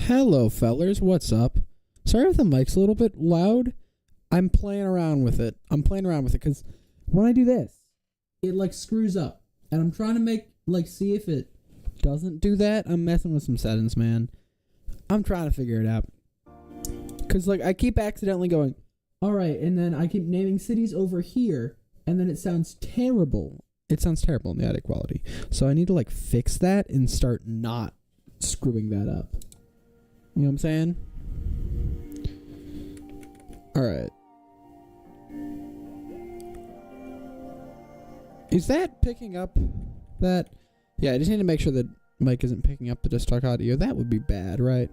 Hello, fellers. What's up? Sorry if the mic's a little bit loud. I'm playing around with it. Because when I do this, it, screws up. And I'm trying to see if it doesn't do that. I'm messing with some settings, man. I'm trying to figure it out. Because, I keep accidentally going, alright, and then I keep naming cities over here, and then it sounds terrible. It sounds terrible in the audio quality. So I need to, fix that and start not screwing that up. You know what I'm saying? Alright. Is that picking up that? Yeah, I just need to make sure that mic isn't picking up the just talk audio. That would be bad, right?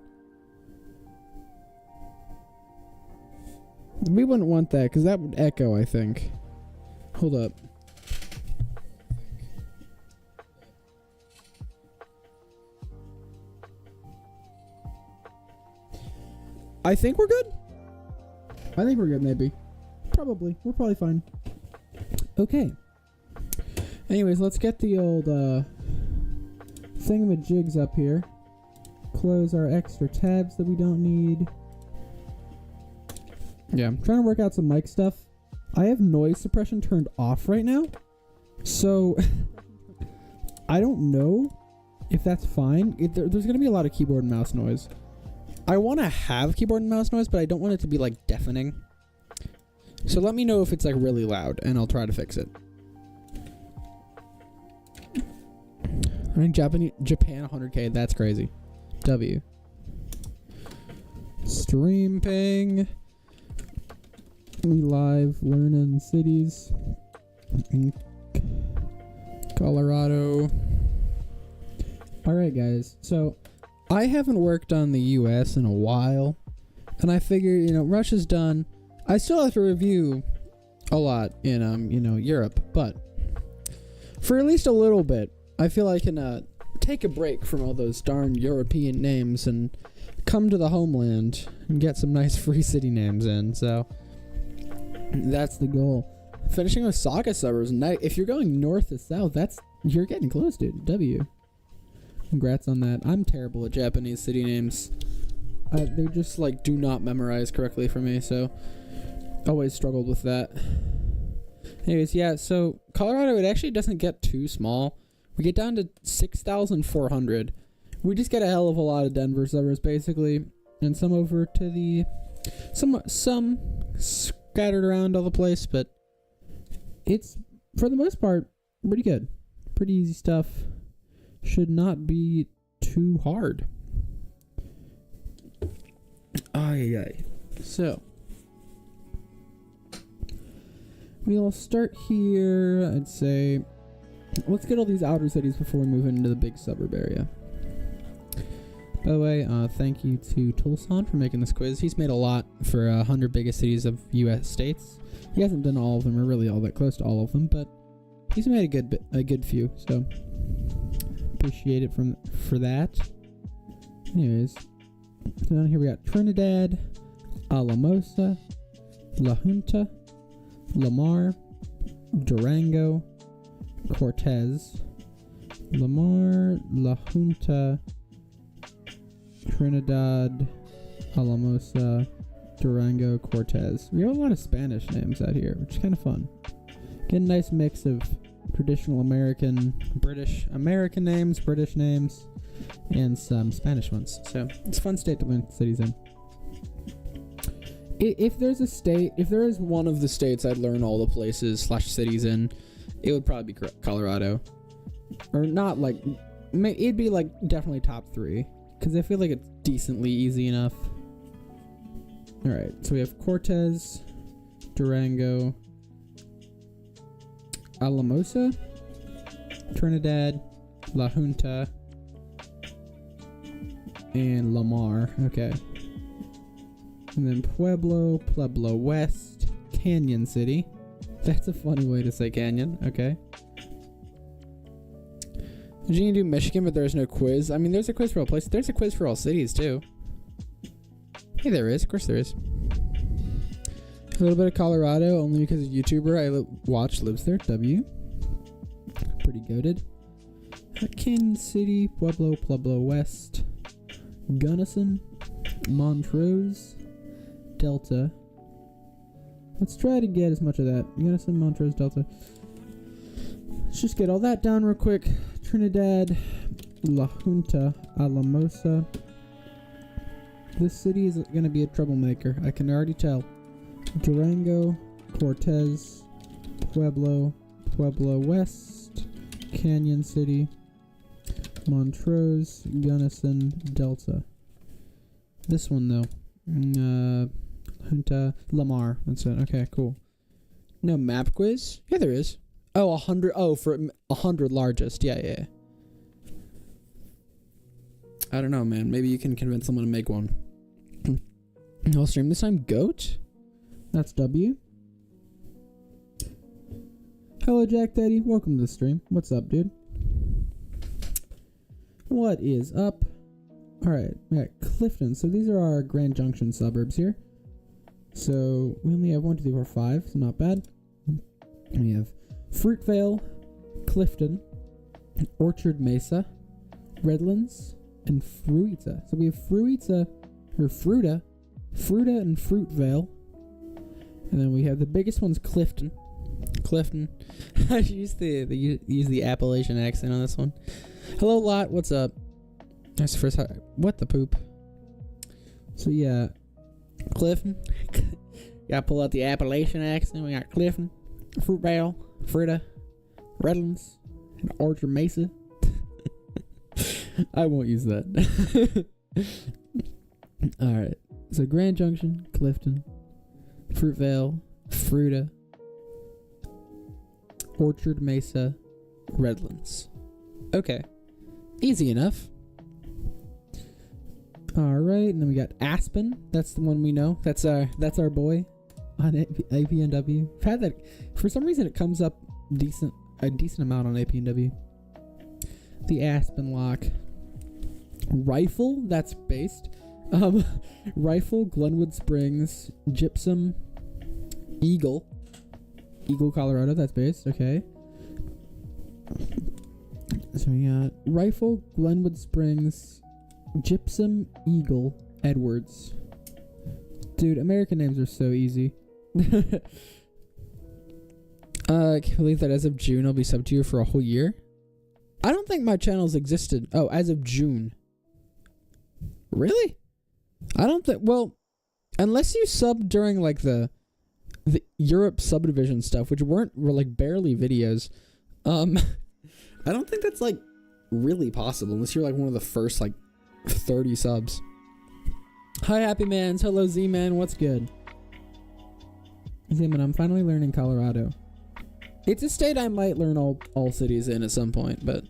We wouldn't want that because that would echo, I think. Hold up. I think we're good. Maybe. Probably. We're probably fine. Okay. Anyways, let's get the old thingamajigs up here. Close our extra tabs that we don't need. Yeah, I'm trying to work out some mic stuff. I have noise suppression turned off right now. So, I don't know if that's fine. There's going to be a lot of keyboard and mouse noise. I want to have keyboard and mouse noise, but I don't want it to be deafening. So let me know if it's really loud, and I'll try to fix it. I mean, Japan 100K, that's crazy. W. Stream ping. We live learning cities. Colorado. Alright, guys. So, I haven't worked on the US in a while, and I figure, Russia's done. I still have to review a lot in, Europe, but for at least a little bit, I feel I can take a break from all those darn European names and come to the homeland and get some nice free city names in, so that's the goal. Finishing with Saga suburbs, if you're going north to south, you're getting close, dude. W. Congrats on that. I'm terrible at Japanese city names. They just do not memorize correctly for me, so always struggled with that. Anyways, yeah, so Colorado, it actually doesn't get too small. We get down to 6,400. We just get a hell of a lot of Denver suburbs, basically, and some over to the some scattered around all the place, but it's for the most part pretty good, pretty easy stuff. Should not be too hard. Ay. So, we'll start here. I'd say, let's get all these outer cities before we move into the big suburb area. By the way, thank you to Tulsan for making this quiz. He's made a lot for 100 biggest cities of U.S. states. He hasn't done all of them, or really all that close to all of them, but he's made a good few, so appreciate it for that. Anyways, so down here we got Trinidad, Alamosa, La Junta, Lamar, Durango, Cortez, Lamar, La Junta, Trinidad, Alamosa, Durango, Cortez. We have a lot of Spanish names out here, which is kind of fun. Get a nice mix of traditional British names, British names, and some Spanish ones. So it's a fun state to learn cities in. If there is one of the states I'd learn all the places / cities in, it would probably be Colorado. Or not it'd be definitely top 3, because I feel like it's decently easy enough. Alright, so we have Cortez, Durango, Alamosa, Trinidad, La Junta, and Lamar. Okay. And then Pueblo West, Canyon City. That's a funny way to say canyon. Okay. Did you do Michigan, but there's no quiz? I mean, there's a quiz for all places. There's a quiz for all cities, too. Hey, there is. Of course there is. A little bit of Colorado, only because a YouTuber I watch lives there. W. Pretty goated. Canyon City, Pueblo West, Gunnison, Montrose, Delta. Let's try to get as much of that. Gunnison, Montrose, Delta. Let's just get all that down real quick. Trinidad, La Junta, Alamosa. This city is going to be a troublemaker. I can already tell. Durango, Cortez, Pueblo, Pueblo West, Canyon City, Montrose, Gunnison, Delta. This one, though. Junta, Lamar. That's it. Okay, cool. No map quiz? Yeah, there is. Oh, 100. Oh, for 100 largest. Yeah. I don't know, man. Maybe you can convince someone to make one. I'll stream this time. Goat? That's W. Hello, Jack Daddy. Welcome to the stream. What's up, dude? What is up? Alright, we got Clifton. So these are our Grand Junction suburbs here. So we only have 1, 2, 3, 4, 5. So not bad. We have Fruitvale, Clifton, Orchard Mesa, Redlands, and Fruita. So we have Fruita and Fruitvale. And then we have the biggest one's Clifton. I use the Appalachian accent on this one. Hello, Lot. What's up? That's the first time. What the poop? So yeah, Clifton. Gotta pull out the Appalachian accent. We got Clifton, Fruitvale, Fruita, Redlands, and Orchard Mesa. I won't use that. Alright. So Grand Junction, Clifton, Fruitvale, Fruita, Orchard Mesa, Redlands. Okay. Easy enough. Alright, and then we got Aspen. That's the one we know. That's our boy on APNW. I've had that. For some reason it comes up a decent amount on APNW. The Aspen Lock. Rifle, that's based. Rifle, Glenwood Springs, Gypsum, Eagle, Colorado, that's based. Okay. So we got Rifle, Glenwood Springs, Gypsum, Eagle, Edwards. Dude, American names are so easy. I can't believe that as of June I'll be sub to you for a whole year. I don't think my channel's existed. Oh, as of June. Really? I don't think. Well, unless you subbed during like the Europe subdivision stuff, which were like barely videos. I don't think that's like really possible unless you're like one of the first like 30 subs. Hi, Happy Mans. Hello, Z-Man. What's good? Z-Man, I'm finally learning Colorado. It's a state I might learn all cities in at some point, but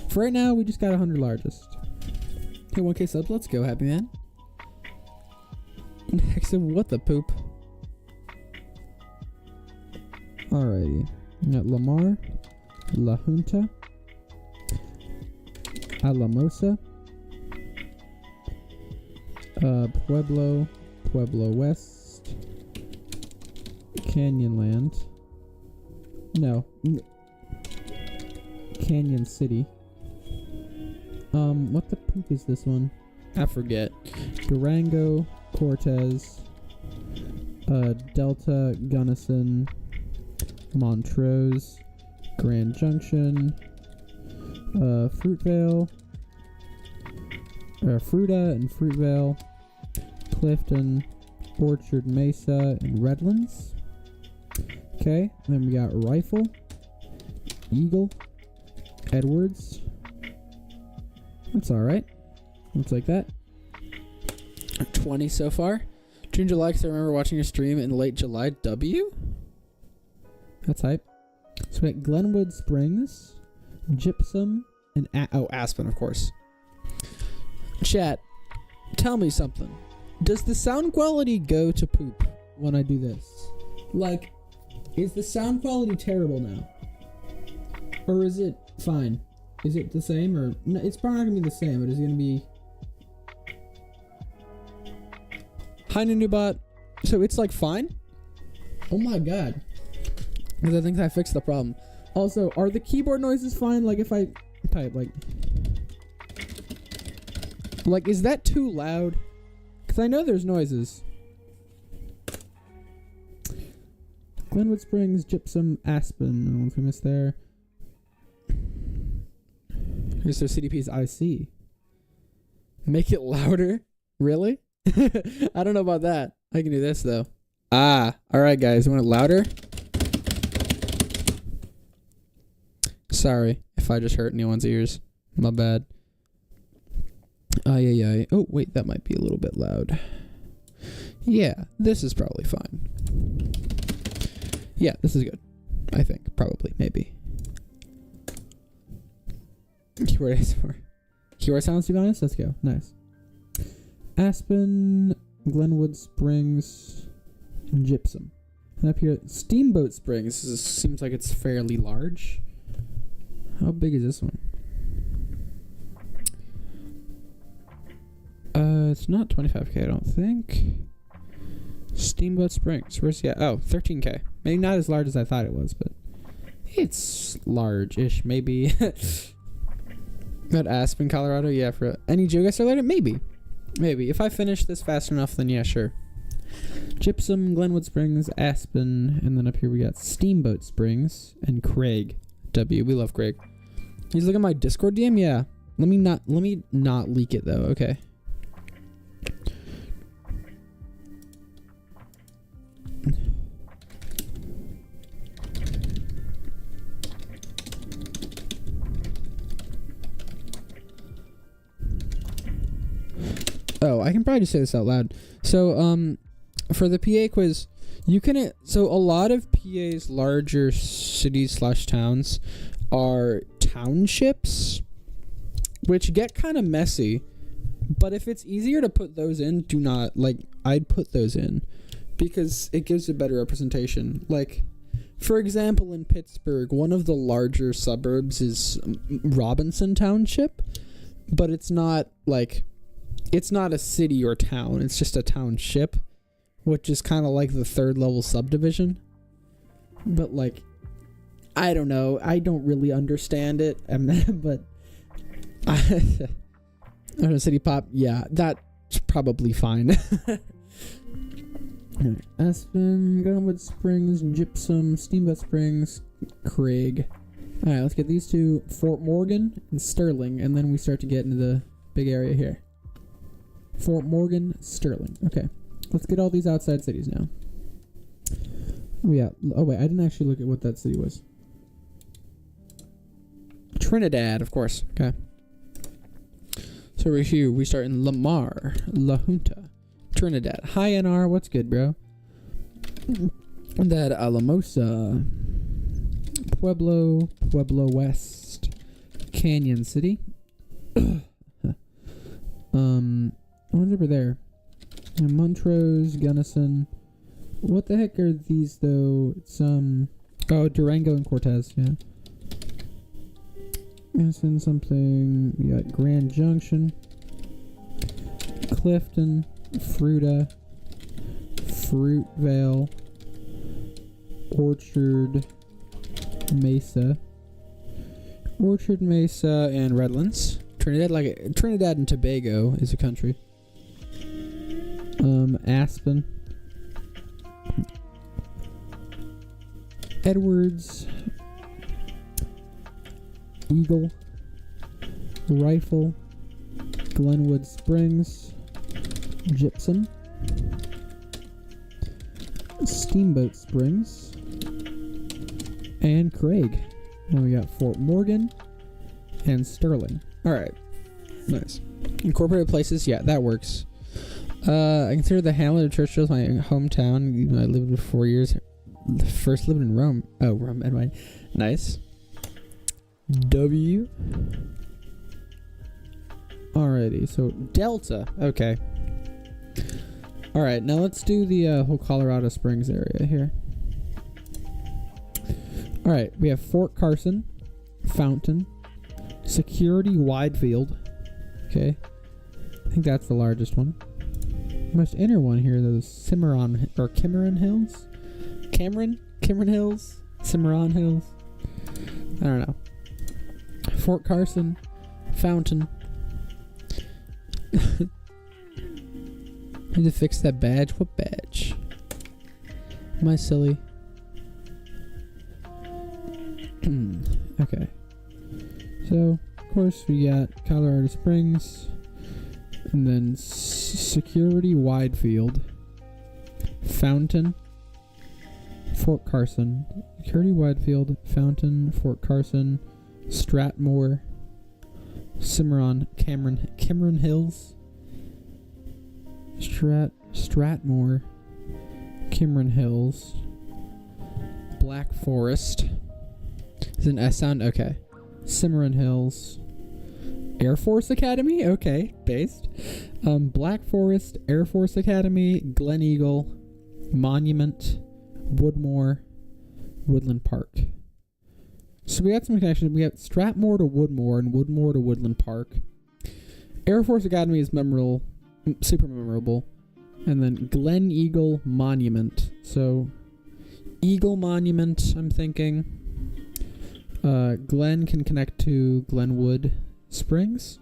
for right now, we just got 100 largest. Okay, 1K subs. Let's go, Happy Man. Next of what the poop? Alrighty. We got Lamar, La Junta, Alamosa, Pueblo West, Canyonland. No. Canyon City. What the poop is this one? I forget. Durango, Cortez, Delta, Gunnison, Montrose, Grand Junction, Fruitvale, Fruita and Fruitvale, Clifton, Orchard Mesa, and Redlands. Okay, and then we got Rifle, Eagle, Edwards. That's alright. Looks like that. 20 so far. June, July, because I remember watching your stream in late July. W? That's hype. So we got Glenwood Springs, Gypsum, and Aspen, of course. Chat, tell me something. Does the sound quality go to poop when I do this? Like, is the sound quality terrible now? Or is it fine? Is it the same or... No, it's probably not going to be the same, but it's going to be... Hi, Nunubot. So it's like fine? Oh my god. Because I think I fixed the problem. Also, are the keyboard noises fine? Like if I type like... Like, is that too loud? Because I know there's noises. Glenwood Springs, Gypsum, Aspen. I don't know if we missed there. Here's their CDP's IC. Make it louder? Really? I don't know about that. I can do this, though. Alright, guys. You want it louder? Sorry if I just hurt anyone's ears. My bad. Yeah. Oh, wait. That might be a little bit loud. Yeah, this is probably fine. Yeah, this is good. I think. Probably. Maybe. Keyword ASMR. Keyword sounds, to be honest. Let's go. Nice. Aspen, Glenwood Springs, and Gypsum. And up here, Steamboat Springs. Seems like it's fairly large. How big is this one? It's not 25k, I don't think. Steamboat Springs. Where's the... Oh, 13k. Maybe not as large as I thought it was, but it's large-ish, maybe. At Aspen, Colorado? Yeah, for any geoguess related? Maybe. Maybe. If I finish this fast enough, then yeah, sure. Gypsum, Glenwood Springs, Aspen, and then up here we got Steamboat Springs and Craig W. We love Craig. He's looking at my Discord DM? Yeah. Let me not leak it though, okay. Oh, I can probably just say this out loud. So, for the PA quiz, you can... So, a lot of PA's larger cities/towns are townships, which get kind of messy. But if it's easier to put those in, do not... Like, I'd put those in. Because it gives a better representation. Like, for example, in Pittsburgh, one of the larger suburbs is Robinson Township. But it's not, like... It's not a city or town. It's just a township, which is kind of like the third level subdivision. But like, I don't know. I don't really understand it. But I don't know, City Pop. Yeah, that's probably fine. Aspen, Glenwood Springs, Gypsum, Steamboat Springs, Craig. All right, let's get these two: Fort Morgan and Sterling, and then we start to get into the big area here. Fort Morgan, Sterling. Okay. Let's get all these outside cities now. Oh, yeah. Oh, wait. I didn't actually look at what that city was. Trinidad, of course. Okay. So we're here. We start in Lamar, La Junta, Trinidad. Hi, NR. What's good, bro? That Alamosa, Pueblo West, Canyon City. What's over there? Montrose, Gunnison. What the heck are these though? It's oh, Durango and Cortez, yeah. Gunnison something. We got Grand Junction, Clifton, Fruita, Fruitvale, Orchard Mesa, and Redlands. Trinidad and Tobago is a country. Aspen, Edwards, Eagle, Rifle, Glenwood Springs, Gypsum, Steamboat Springs, and Craig. Then we got Fort Morgan and Sterling. Alright. Nice. Incorporated places, yeah, that works. I consider the hamlet of Churchill my hometown. Even though I lived for 4 years. First lived in Rome. Oh, Rome, anyway. Nice. W. Alrighty, so Delta. Okay. Alright, now let's do the whole Colorado Springs area here. Alright, we have Fort Carson, Fountain, Security Widefield. Okay. I think that's the largest one. Most inner one here, those Cimarron or Cimarron Hills? Cameron Hills? Cimarron Hills? I don't know. Fort Carson, Fountain, Need to fix that badge. What badge? Am I silly? Okay. So, of course, we got Colorado Springs. And then Security Wide Field. Fountain. Fort Carson. Security Wide Field. Fountain. Fort Carson. Stratmore. Cimarron. Cameron Hills. Stratmore. Cameron Hills. Black Forest. Is an S sound? Okay. Cimarron Hills. Air Force Academy? Okay. Based. Black Forest. Air Force Academy. Glen Eagle. Monument. Woodmore. Woodland Park. So we got some connections. We got Stratmore to Woodmore and Woodmore to Woodland Park. Air Force Academy is memorable. Super memorable. And then Glen Eagle Monument. So, Eagle Monument, I'm thinking. Glen can connect to Glenwood Springs.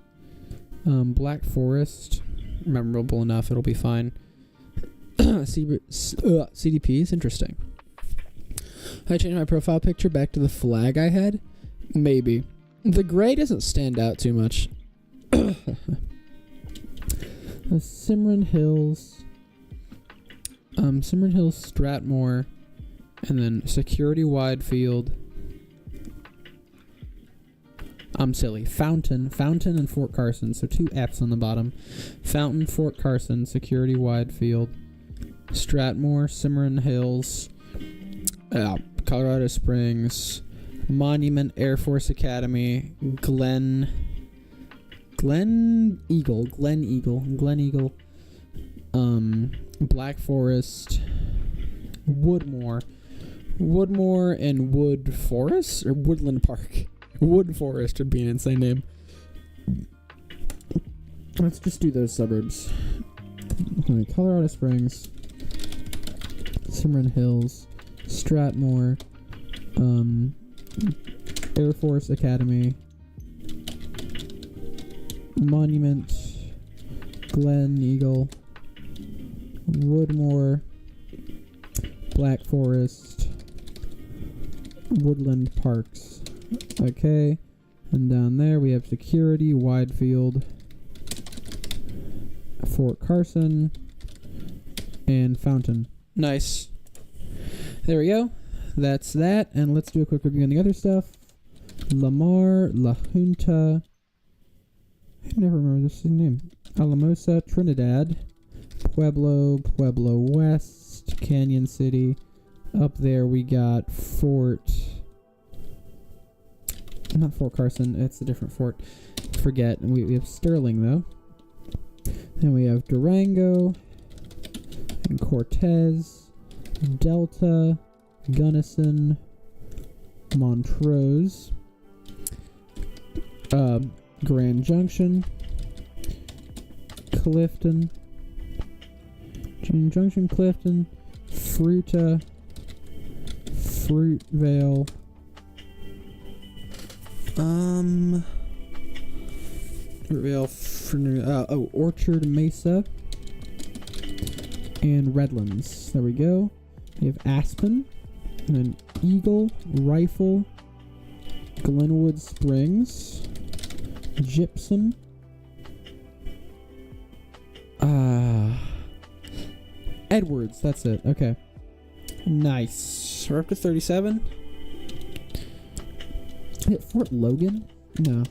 Black Forest, memorable enough, it'll be fine. CDP is interesting. I changed my profile picture back to the flag I had? Maybe. The gray doesn't stand out too much. Cimarron Hills. Cimarron Hills, Stratmore. And then Security Wide Field. I'm silly. Fountain and Fort Carson. So 2 F's on the bottom. Fountain, Fort Carson, Security Wide Field. Stratmore, Cimarron Hills. Colorado Springs. Monument, Air Force Academy. Glen Eagle. Black Forest. Woodmore and Wood Forest? Or Woodland Park. Wood Forest would be an insane name. Let's just do those suburbs. Colorado Springs. Cimarron Hills. Stratmore. Air Force Academy. Monument. Glen Eagle. Woodmore. Black Forest. Woodland Parks. Okay. And down there we have Security Wide Field. Fort Carson. And Fountain. Nice. There we go. That's that. And let's do a quick review on the other stuff. Lamar, La Junta. I never remember this name. Alamosa, Trinidad. Pueblo West. Canyon City. Up there we got not Fort Carson, it's a different fort. Forget. We have Sterling though. Then we have Durango and Cortez, Delta, Gunnison, Montrose, Grand Junction, Clifton, Fruita, Fruitvale, Orchard Mesa, and Redlands. There we go. We have Aspen, and then Eagle, Rifle, Glenwood Springs, Gypsum, Edwards. That's it. Okay. Nice. We're up to 37. Hit Fort Logan? No.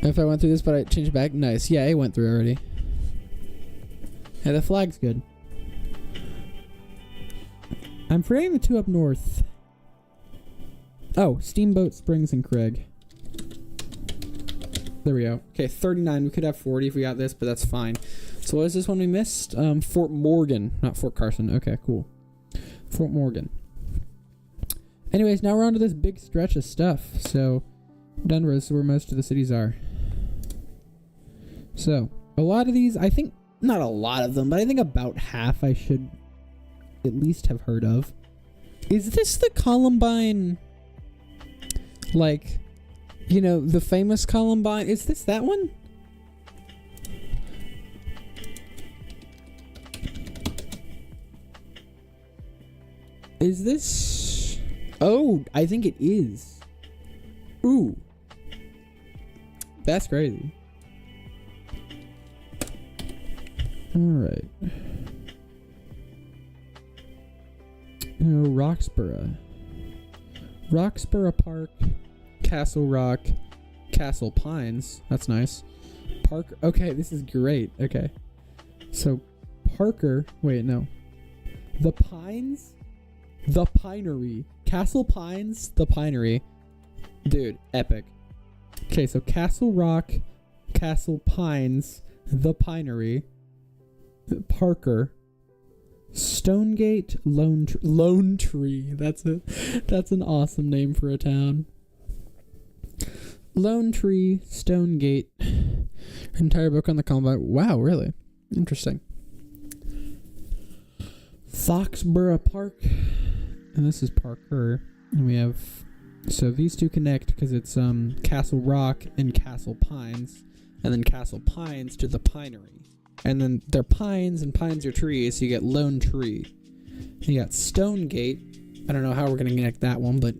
If I went through this, but I changed it back. Nice. Yeah, it went through already. Yeah, the flag's good. I'm forgetting the 2 up north. Oh, Steamboat Springs and Craig. There we go. Okay, 39. We could have 40 if we got this, but that's fine. So what is this one we missed? Fort Morgan, not Fort Carson. Okay, cool. Fort Morgan. Anyways, now we're on to this big stretch of stuff. So, Denver is where most of the cities are. So, a lot of these, I think, not a lot of them, but I think about half I should at least have heard of. Is this the Columbine, like, you know, the famous Columbine? Is this that one? Is this... Oh, I think it is. Ooh. That's crazy. Alright. Oh, Roxborough. Roxborough Park, Castle Rock, Castle Pines. That's nice. Park. Okay, this is great. Okay. So, Parker. Wait, no. The Pines? The Pinery. Castle Pines, the Pinery. Dude, epic. Okay, so Castle Rock, Castle Pines, the Pinery, Parker, Stonegate, Lone Tree. That's it. That's an awesome name for a town. Lone Tree, Stonegate. Entire book on the Columbine. Wow, really? Interesting. Foxborough Park. And this is Parker. And we have... So these two connect because it's Castle Rock and Castle Pines. And then Castle Pines to the Pinery. And then they're pines, and pines are trees, so you get Lone Tree. You got Stonegate. I don't know how we're going to connect that one, but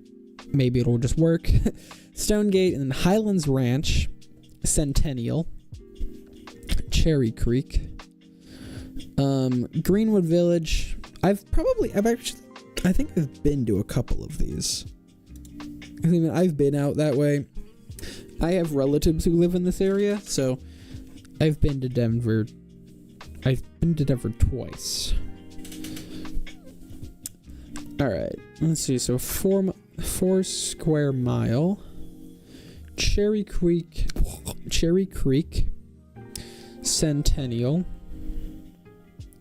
maybe it'll just work. Stonegate, and then Highlands Ranch, Centennial, Cherry Creek, Greenwood Village. I think I've been to a couple of these. I've been out that way. I have relatives who live in this area, so I've been to Denver. I've been to Denver twice. Alright, let's see. So 4 square mile. Cherry Creek, Centennial,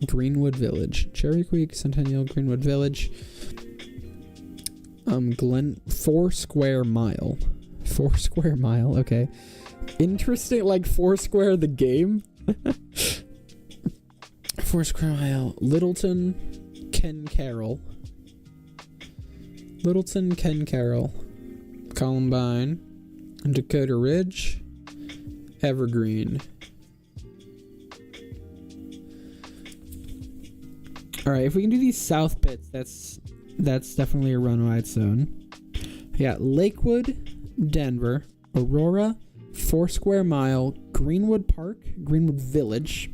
Greenwood Village. Cherry Creek, Centennial, Greenwood Village. 4 square mile. 4 square mile, okay. Interesting, like 4 square the game. 4 square mile. Littleton, Ken Carroll. Columbine, Dakota Ridge, Evergreen. Alright, if we can do these south bits, that's definitely a run wide zone. We got Lakewood, Denver, Aurora, 4 square mile, Greenwood Park, Greenwood Village,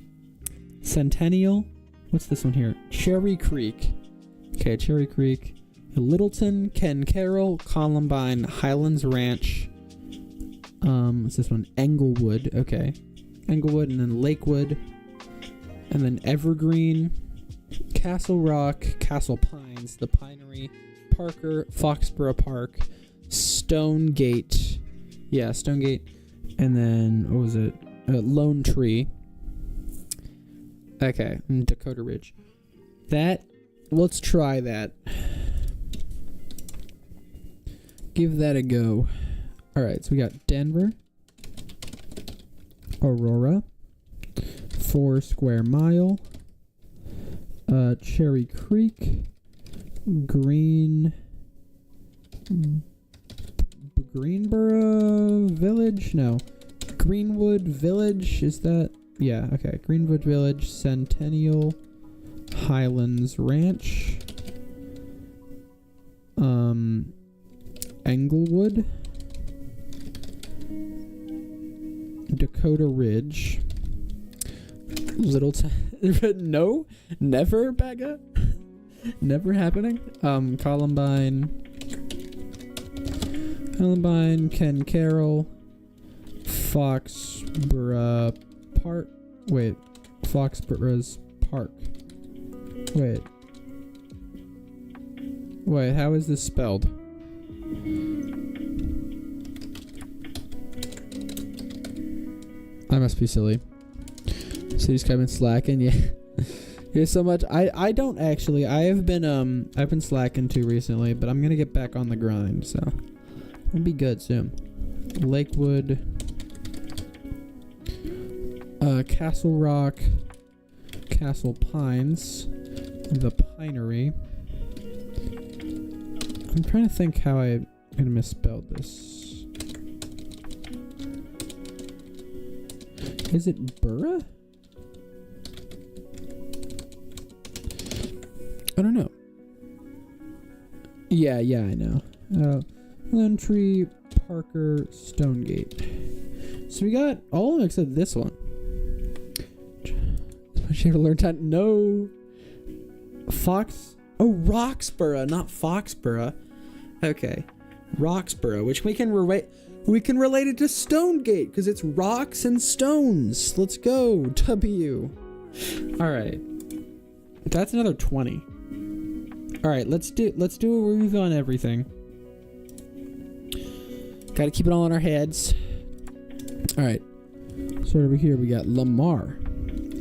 Centennial. What's this one here? Cherry Creek. Okay, Cherry Creek. Littleton, Ken Carroll, Columbine, Highlands Ranch. What's this one? Englewood. Okay. Englewood, and then Lakewood. And then Evergreen, Castle Rock, Castle Pines, the Pinery, Parker, Foxborough Park, Stonegate. Yeah, Stonegate. And then, what was it? Lone Tree. Okay, and Dakota Ridge. Let's try that. Give that a go. Alright, so we got Denver, Aurora, 4 square mile, Cherry Creek, Greenboro Village? No. Greenwood Village, is that? Yeah, okay. Greenwood Village, Centennial, Highlands Ranch, Englewood, Dakota Ridge, Littleton. No, never, Becca. Never happening. Columbine, Ken Carroll, Foxborough's Park. Wait, how is this spelled? I must be silly. City's kind of slacking, yeah. Here's so much. I don't actually. I've been slacking too recently, but I'm gonna get back on the grind, so it'll be good soon. Lakewood, Castle Rock, Castle Pines, the Pinery. I'm trying to think how I'm gonna misspell this. Is it Borough? I don't know. Yeah, I know. Lone Tree, Parker, Stonegate. So we got all of them except this one. She had to learn time. No. Roxborough, not Foxborough. Okay. Roxborough, which we can relate it to Stonegate because it's rocks and stones. Let's go. W. All right. That's another 20. All right, let's do a review on everything. Got to keep it all in our heads. All right. So over here we got Lamar,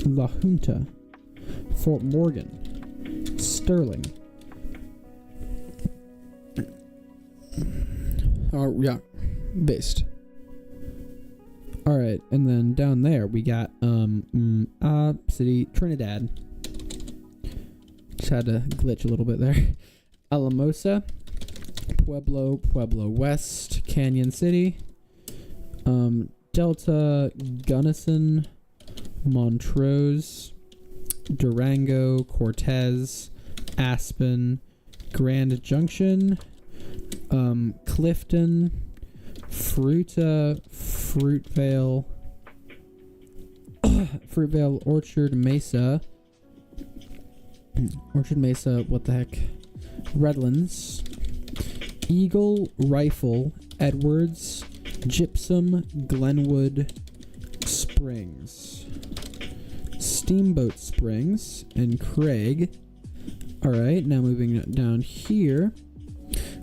La Junta, Fort Morgan, Sterling. Oh yeah, based. All right, and then down there we got city Trinidad. Just had to glitch a little bit there. Alamosa, Pueblo West, Canyon City, Delta, Gunnison, Montrose, Durango, Cortez, Aspen, Grand Junction, Clifton, Fruitvale, Orchard Mesa, what the heck, Redlands, Eagle, Rifle, Edwards, Gypsum, Glenwood, Springs, Steamboat Springs, and Craig. Alright, now moving down here,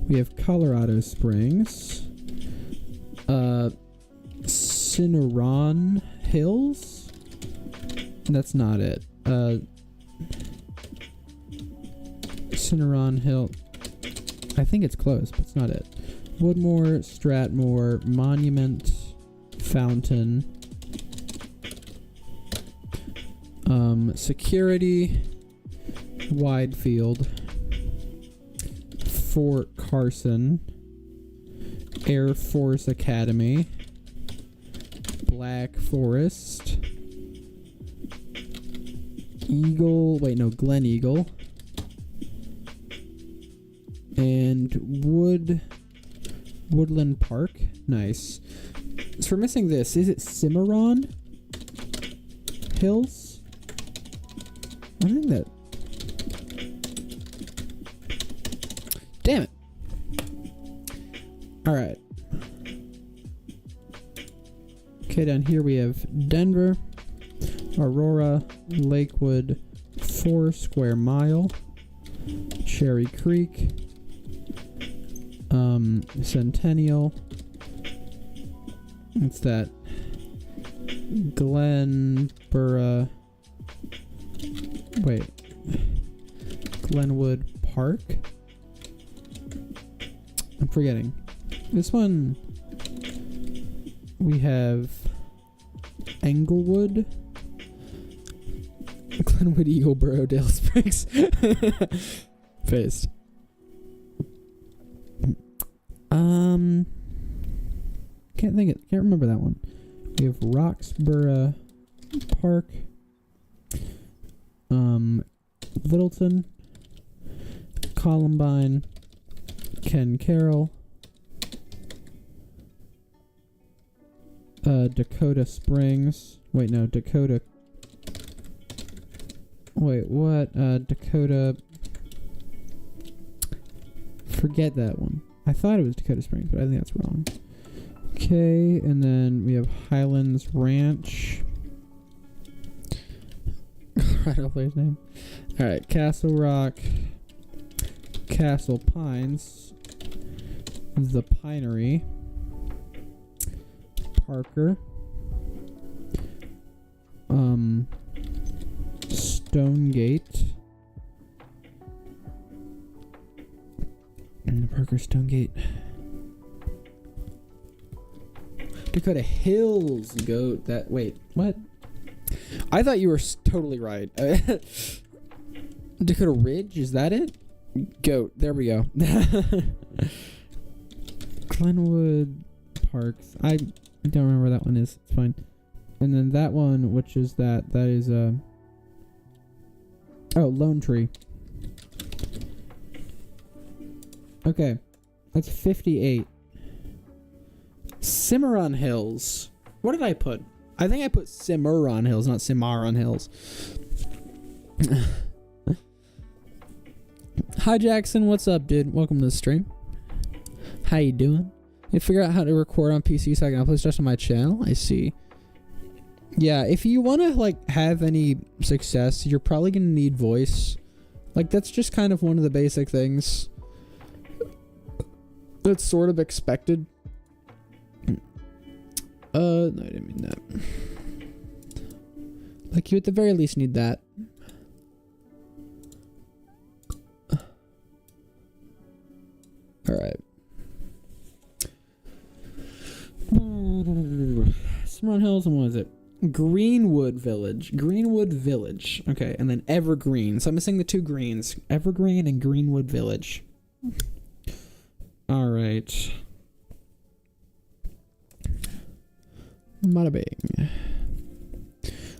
we have Colorado Springs, Cimarron Hills? That's not it. Cimarron Hill. I think it's close, but it's not it. Woodmore, Stratmore, Monument, Fountain, Security, Widefield, Fort Carson, Air Force Academy, Black Forest, Glen Eagle, and Woodland Park. Nice. So we're missing this. Is it Cimarron Hills? I think that. Damn it. Alright. Okay, down here we have Denver, Aurora, Lakewood, 4 Square Mile, Cherry Creek, Centennial. What's that? Glenborough. Wait. Glenwood Park? I'm forgetting. This one, we have Englewood, Glenwood, Eagleboro, Dale Springs. Faced. Can't remember that one. We have Roxborough Park, Littleton, Columbine, Ken Carroll, Dakota Springs. Dakota. Forget that one. I thought it was Dakota Springs, but I think that's wrong. Okay, and then we have Highlands Ranch. Colorado place name. Alright, Castle Rock, Castle Pines, The Pinery, Parker, Stonegate, and Parker, Stonegate, Dakota Hills, Goat. Wait, what? I thought you were totally right. Dakota Ridge, is that it? Goat. There we go. Glenwood Parks. I don't remember where that one is. It's fine. And then that one, which is that is Lone Tree. Okay. That's 58. Cimarron Hills. What did I put? I think I put Cimarron Hills, not Cimarron Hills. Hi Jackson, what's up, dude? Welcome to the stream. How you doing? You figure out how to record on PC so I can upload stuff to my channel? I see. Yeah, if you want to like have any success, you're probably gonna need voice. Like that's just kind of one of the basic things that's sort of expected. No, I didn't mean that. Like you at the very least need that. Alright. Cimarron Hills, and what is it? Greenwood Village. Greenwood Village. Okay, and then Evergreen. So I'm missing the two greens. Evergreen and Greenwood Village. Alright. Bada bing.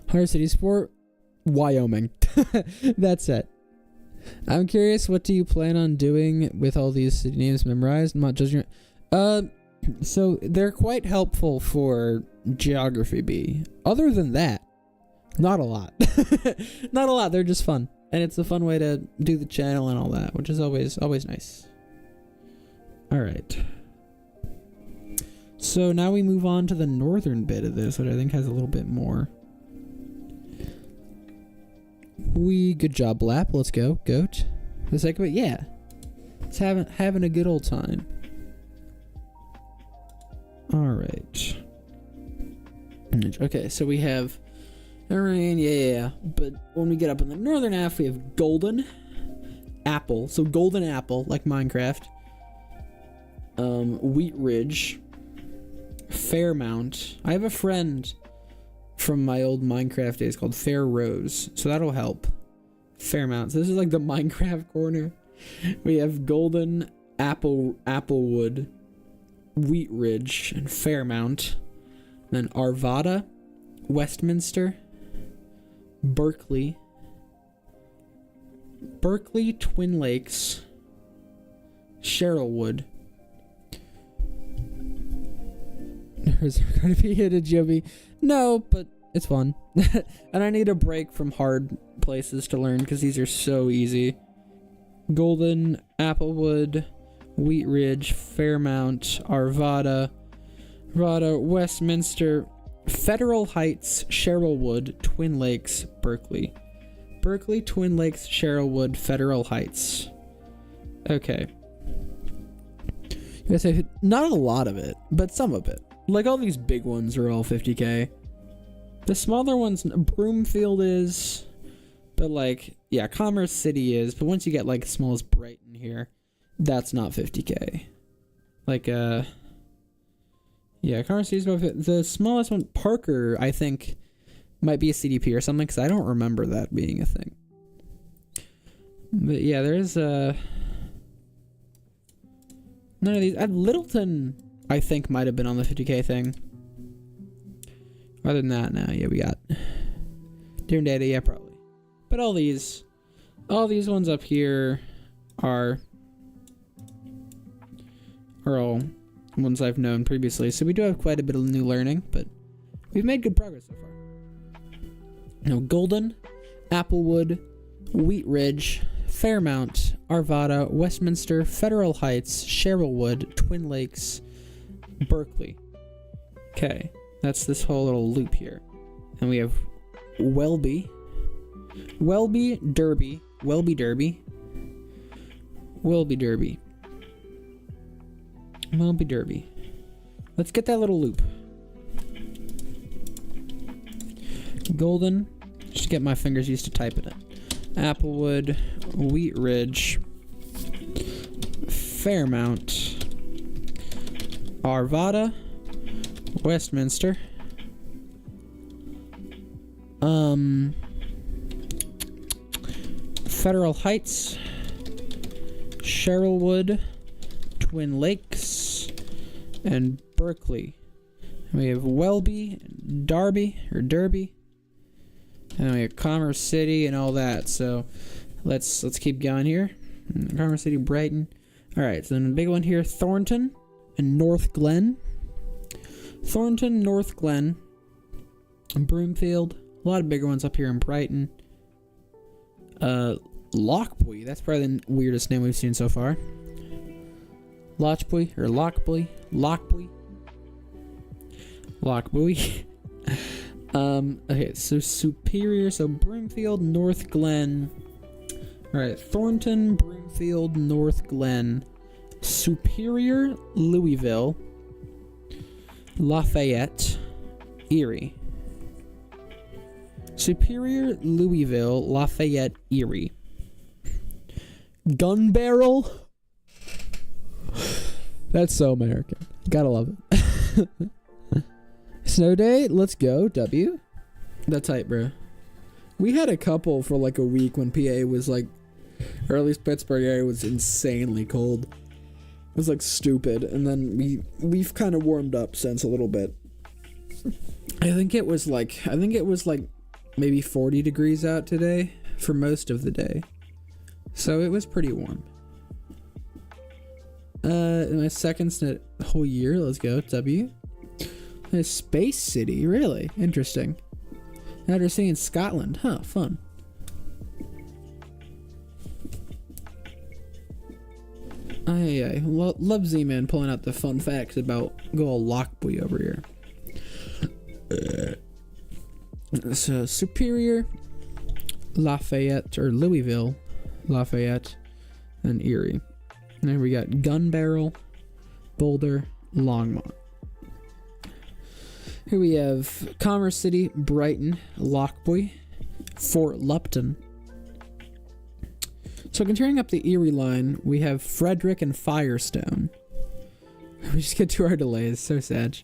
Higher City Sport, Wyoming. That's it. I'm curious, what do you plan on doing with all these city names memorized? I'm not judging it. So they're quite helpful for Geography B. Other than that, not a lot. Not a lot. They're just fun, and it's a fun way to do the channel and all that, which is always nice. All right. So now we move on to the northern bit of this, which I think has a little bit more. Good job, Lap. Let's go, Goat. For the sake of it, yeah. It's having a good old time. Alright. Okay, so we have Rain, yeah. But when we get up in the northern half, we have Golden Apple. So Golden Apple, like Minecraft. Wheat Ridge. Fairmount. I have a friend from my old Minecraft days called Fair Rose, so that'll help. Fairmount. So this is like the Minecraft corner. We have Golden, Applewood, Wheat Ridge, and Fairmount. Then Arvada, Westminster, Berkeley, Twin Lakes, Sherrillwood. Is there going to be a Joby? No, but it's fun. And I need a break from hard places to learn because these are so easy. Golden, Applewood, Wheat Ridge, Fairmount, Arvada, Westminster, Federal Heights, Sherrillwood, Twin Lakes, Berkeley. Berkeley, Twin Lakes, Sherrillwood, Federal Heights. Okay. I say not a lot of it, but some of it. Like all these big ones are all 50k. The smaller ones, Broomfield is, but like, yeah, Commerce City is, but once you get like as small as Brighton here, that's not 50k. Like, yeah, Commerce City is about the smallest one, Parker, I think, might be a CDP or something, because I don't remember that being a thing. But yeah, there's, none of these, Littleton, I think, might have been on the 50k thing. Other than that, no, yeah, we got different data, yeah, probably. But all these ones up here are all ones I've known previously. So we do have quite a bit of new learning, but we've made good progress so far. Now, Golden, Applewood, Wheat Ridge, Fairmount, Arvada, Westminster, Federal Heights, Sherrillwood, Twin Lakes, Berkeley. Okay. That's this whole little loop here. And we have Welby, Derby. Let's get that little loop. Golden, just get my fingers used to typing it. Applewood, Wheat Ridge, Fairmount, Arvada, Westminster, Federal Heights, Sherrillwood, Twin Lakes, and Berkeley. We have Welby, Derby, and we have Commerce City and all that. So let's keep going here. Commerce City, Brighton. All right, so then the big one here, Thornton and North Glen. Thornton, North Glen, and Broomfield. A lot of bigger ones up here in Brighton. Lochbuie, that's probably the weirdest name we've seen so far. Lochbuie, or Lochbuie. Okay, so Superior, so Broomfield, North Glen. Alright, Thornton, Broomfield, North Glen, Superior, Louisville, Lafayette, Erie. Superior, Louisville, Lafayette, Erie. Gun Barrel. That's so American. Gotta love it. Snow Day, let's go, W. That's tight, bro. We had a couple for like a week when PA was like, or at least Pittsburgh area was insanely cold. It was like stupid, and then we've kind of warmed up since a little bit. I think it was like maybe 40 degrees out today for most of the day. So it was pretty warm. My second snow whole year, let's go, W. A Space City, really? Interesting. After seeing Scotland, huh, fun. Love Z-Man pulling out the fun facts about good old Lochbuie over here. So, Superior, Lafayette, or Louisville, Lafayette, and Erie. And then we got Gun Barrel, Boulder, Longmont. Here we have Commerce City, Brighton, Lochbuie, Fort Lupton. So continuing up the Erie line, we have Frederick and Firestone. We just get 2 hour delays, so sad.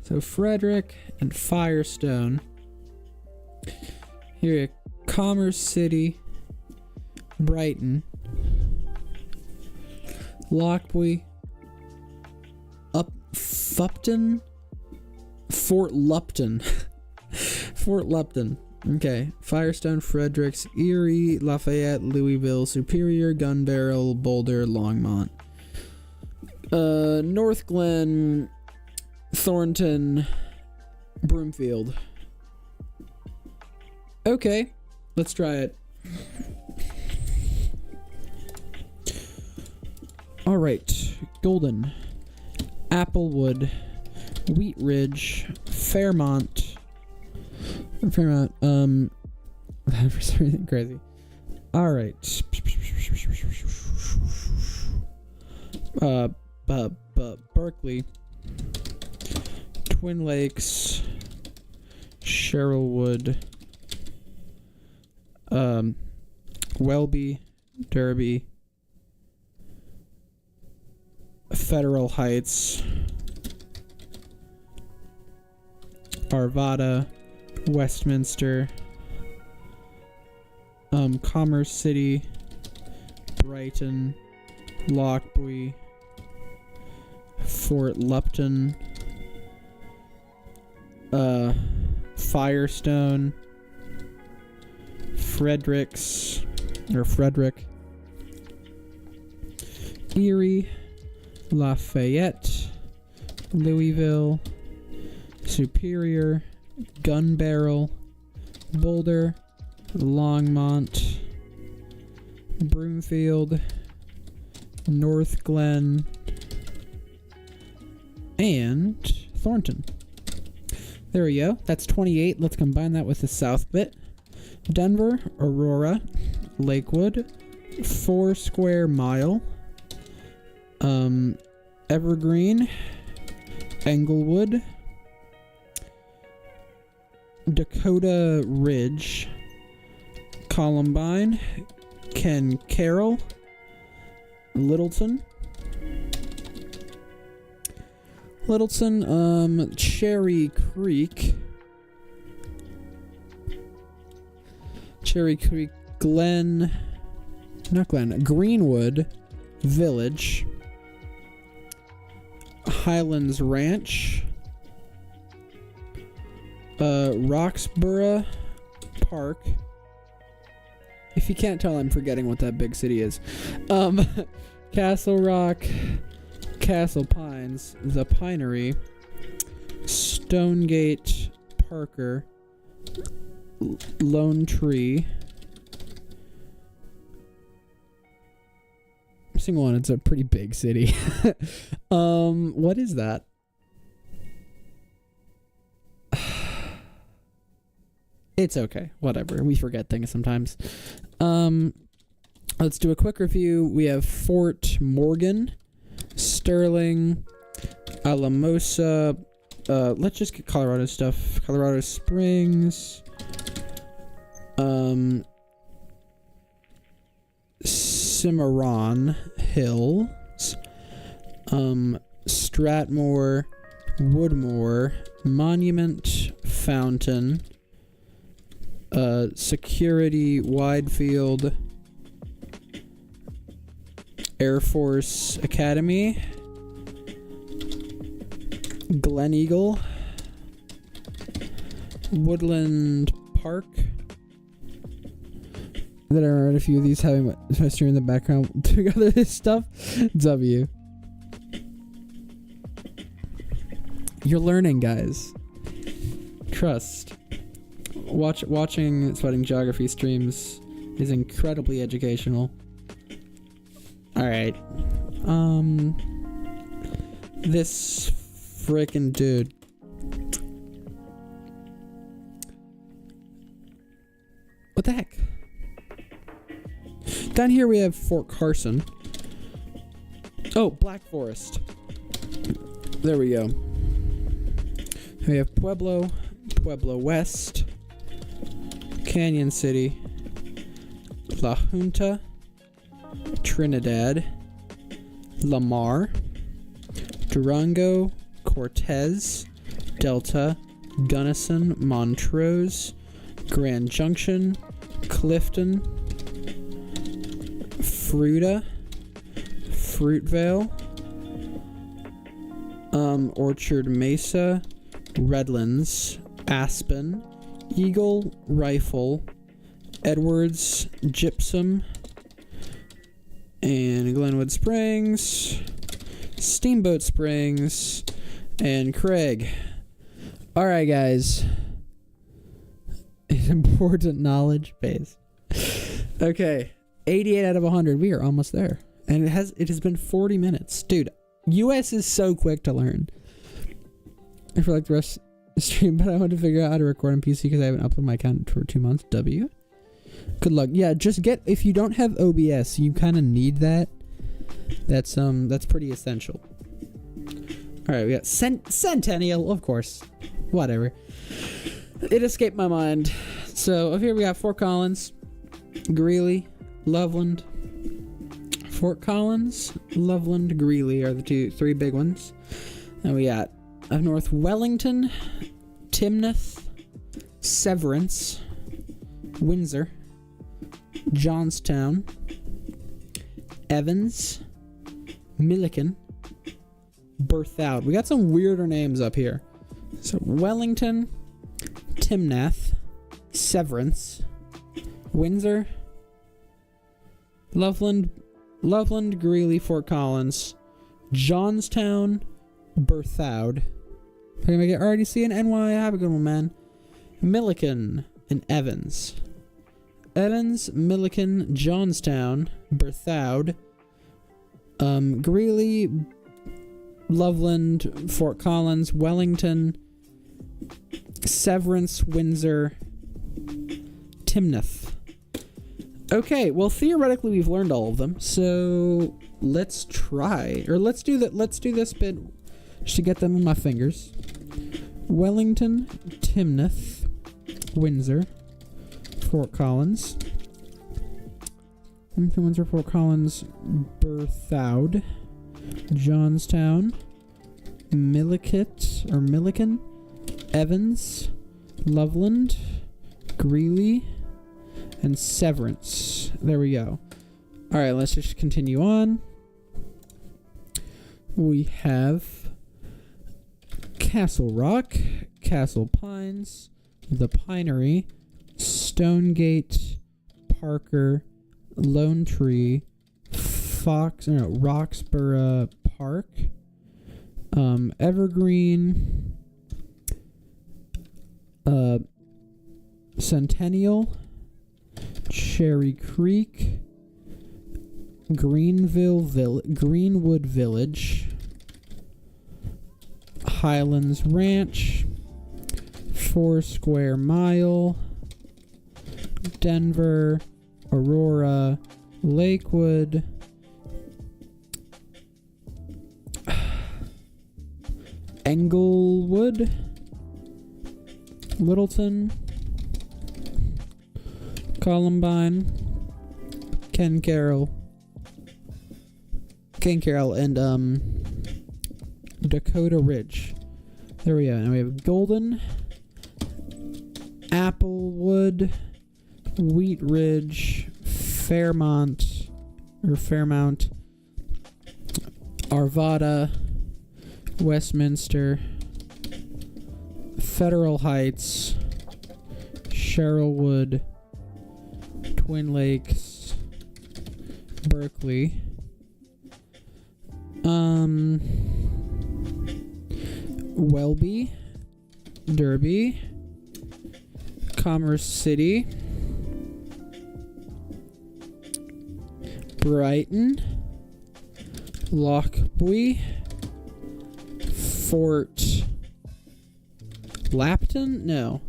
So Frederick and Firestone. Here, Commerce City, Brighton, Lochbuie, Fupton, Fort Lupton. Fort Lupton. Okay. Firestone, Fredericks, Erie, Lafayette, Louisville, Superior, Gun Barrel, Boulder, Longmont. North Glen, Thornton, Broomfield. Okay. Let's try it. Alright. Golden, Applewood, Wheat Ridge, Fairmont, for some reason crazy. Alright. Berkeley, Twin Lakes, Sherrillwood, Welby, Derby, Federal Heights, Arvada, Westminster, Commerce City, Brighton, Lochbuie, Fort Lupton, Firestone, Fredericks, or Frederick, Erie, Lafayette, Louisville, Superior, Gun Barrel, Boulder, Longmont, Broomfield, North Glen, and Thornton. There we go. That's 28. Let's combine that with the south bit. Denver, Aurora, Lakewood, 4 square mile, Evergreen, Englewood, Dakota Ridge, Columbine, Ken Carroll, Littleton, Cherry Creek, Greenwood Village, Highlands Ranch, Roxborough Park, If you can't tell, I'm forgetting what that big city is. Castle Rock, Castle Pines, The Pinery, Stonegate, Parker, Lone Tree. Single one, it's a pretty big city. What is that? It's okay. Whatever. We forget things sometimes. Let's do a quick review. We have Fort Morgan, Sterling, Alamosa. Let's just get Colorado stuff. Colorado Springs. Cimarron Hills. Stratmore, Woodmore, Monument, Fountain, Security, Widefield, Air Force Academy, Glen Eagle, Woodland Park. That I remembered a few of these having my stream in the background together. This stuff. W. You're learning, guys. Trust. Watching Sweating Geography streams is incredibly educational. Alright. This frickin' dude. What the heck? Down here we have Fort Carson. Oh, Black Forest. There we go. We have Pueblo, Pueblo West, Canyon City, La Junta, Trinidad, Lamar, Durango, Cortez, Delta, Gunnison, Montrose, Grand Junction, Clifton, Fruita, Fruitvale, Orchard Mesa, Redlands, Aspen, Eagle, Rifle, Edwards, Gypsum, and Glenwood Springs, Steamboat Springs, and Craig. Alright, guys. An important knowledge base. Okay. 88 out of 100. We are almost there. And it has been 40 minutes. Dude, US is so quick to learn. I feel like the rest of the stream, but I want to figure out how to record on PC because I haven't uploaded my account for 2 months. W. Good luck. Yeah, just if you don't have OBS, you kind of need that. That's pretty essential. Alright, we got Centennial, of course. Whatever. It escaped my mind. So, up here we got Fort Collins, Greeley, Loveland. Fort Collins, Loveland, Greeley are the three big ones. And we got up north Wellington, Timnath, Severance, Windsor, Johnstown, Evans, Milliken, Berthoud. We got some weirder names up here. So Wellington, Timnath, Severance, Windsor, Loveland, Greeley, Fort Collins, Johnstown, Berthoud. Can I already see an NY? Have a good one, man. Milliken and Evans. Evans, Milliken, Johnstown, Berthoud, Greeley, Loveland, Fort Collins, Wellington, Severance, Windsor, Timnath. Okay, well, theoretically we've learned all of them, so let's try, or let's do this bit just to get them in my fingers. Wellington, Timnath, Windsor, Fort Collins, Windsor, Fort Collins, Berthoud, Johnstown, Milliken, Evans, Loveland, Greeley, and Severance. There we go. Alright, let's just continue on. We have Castle Rock, Castle Pines, The Pinery, Stonegate, Parker, Lone Tree, Roxborough Park, Evergreen, Centennial, Cherry Creek, Greenwood Village, Highlands Ranch, Foursquare Mile, Denver, Aurora, Lakewood, Englewood, Littleton, Columbine, Ken Carroll, and Dakota Ridge. There we go. Now we have Golden, Applewood, Wheat Ridge, Fairmount, Arvada, Westminster, Federal Heights, Sherrillwood, Twin Lakes, Berkeley, Welby, Derby, Commerce City, Brighton, Lochbuie, Fort Lapton? No.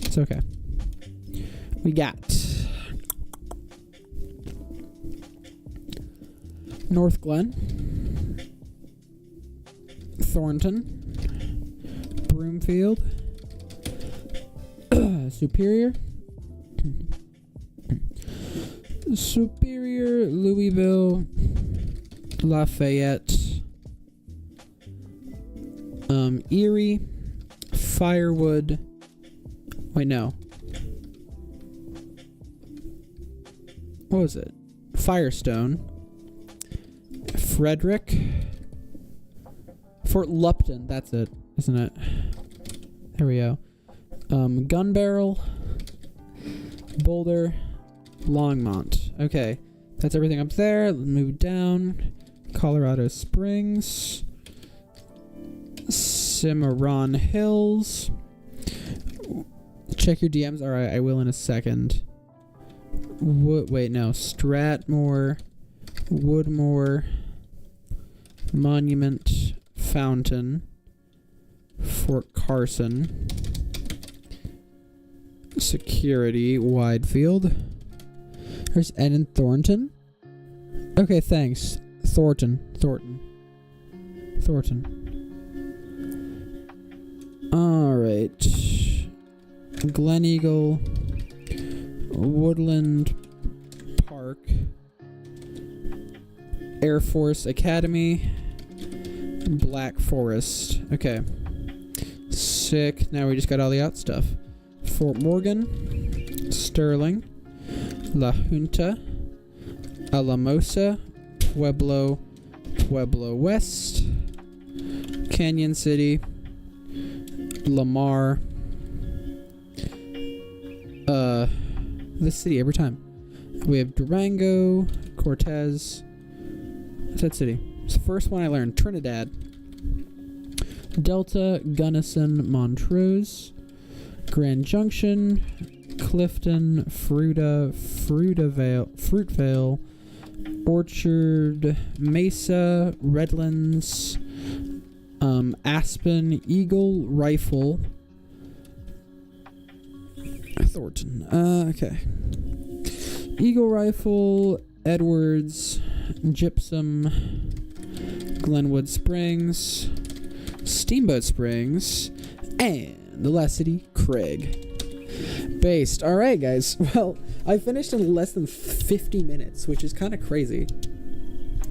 It's okay. We got North Glen, Thornton, Broomfield, Superior, Louisville, Lafayette, Erie, Firewood. Wait, no. What was it? Firestone, Frederick, Fort Lupton. That's it, isn't it? There we go. Gun Barrel, Boulder, Longmont. Okay, that's everything up there. Let's move down. Colorado Springs, Cimarron Hills. Check your DMs. All right, I will in a second. Wait, no. Stratmore, Woodmore, Monument, Fountain, Fort Carson, Security, Widefield. There's Ed and Thornton. Okay, thanks. Thornton. Alright. Glen Eagle, Woodland Park, Air Force Academy, Black Forest. Okay. Sick. Now we just got all the out stuff. Fort Morgan, Sterling, La Junta, Alamosa, Pueblo West, Canyon City, Lamar, this city every time. We have Durango, Cortez. What's that city? It's the first one I learned. Trinidad, Delta, Gunnison, Montrose, Grand Junction, Clifton, Fruitvale, Orchard, Mesa, Redlands, Aspen, Eagle, Rifle, Thornton. Okay. Eagle Rifle, Edwards, Gypsum, Glenwood Springs, Steamboat Springs, and the last city, Craig. Based. Alright, guys. Well, I finished in less than 50 minutes, which is kind of crazy.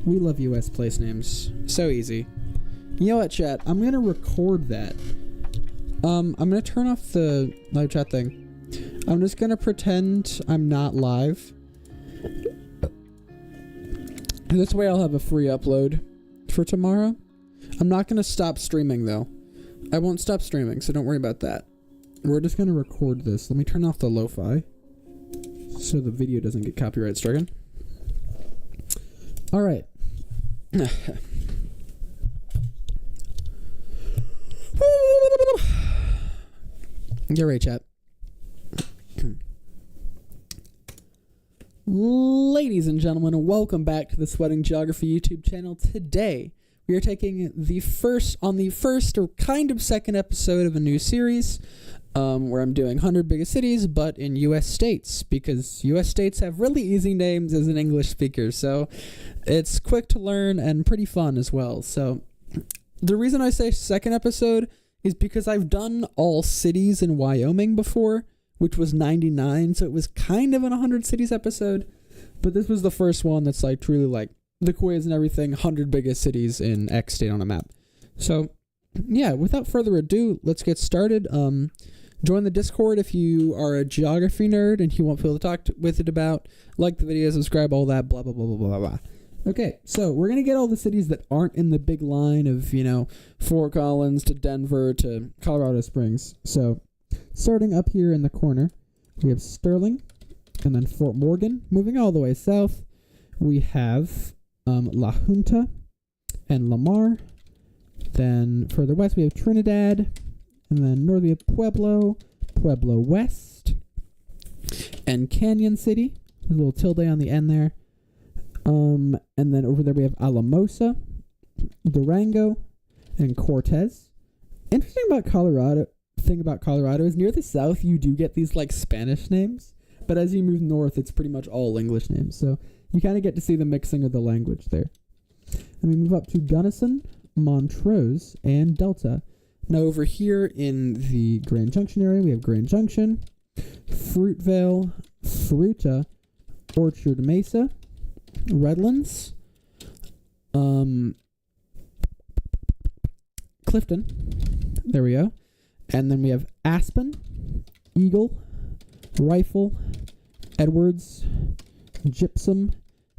We love US place names. So easy. You know what, chat? I'm going to record that. I'm going to turn off the live chat thing. I'm just going to pretend I'm not live. This way I'll have a free upload for tomorrow. I'm not going to stop streaming, though. I won't stop streaming, so don't worry about that. We're just going to record this. Let me turn off the lo-fi so the video doesn't get copyright stricken. All right. Get ready, chat. Ladies and gentlemen, welcome back to the Sweating Geography YouTube channel. Today, we are taking the first or kind of second episode of a new series where I'm doing 100 biggest cities, but in U.S. states, because U.S. states have really easy names as an English speaker, so it's quick to learn and pretty fun as well. So the reason I say second episode is because I've done all cities in Wyoming before, which was 99, so it was kind of an 100 cities episode, but this was the first one that's like truly like the quiz and everything, 100 biggest cities in X state on a map. So yeah, without further ado, let's get started. Join the Discord if you are a geography nerd and you want people to talk with it about. Like the video, subscribe, all that, blah, blah, blah, blah, blah, blah. Okay, so we're going to get all the cities that aren't in the big line of, Fort Collins to Denver to Colorado Springs. So starting up here in the corner, we have Sterling and then Fort Morgan. Moving all the way south, we have La Junta and Lamar. Then further west, we have Trinidad. And then north, we have Pueblo West, and Canyon City. There's a little tilde on the end there. And then over there, we have Alamosa, Durango, and Cortez. Interesting about Colorado is near the south, you do get these like Spanish names, but as you move north, it's pretty much all English names. So you kind of get to see the mixing of the language there. And we move up to Gunnison, Montrose, and Delta. Now over here in the Grand Junction area, we have Grand Junction, Fruitvale, Fruita, Orchard Mesa, Redlands, Clifton, there we go, and then we have Aspen, Eagle, Rifle, Edwards, Gypsum,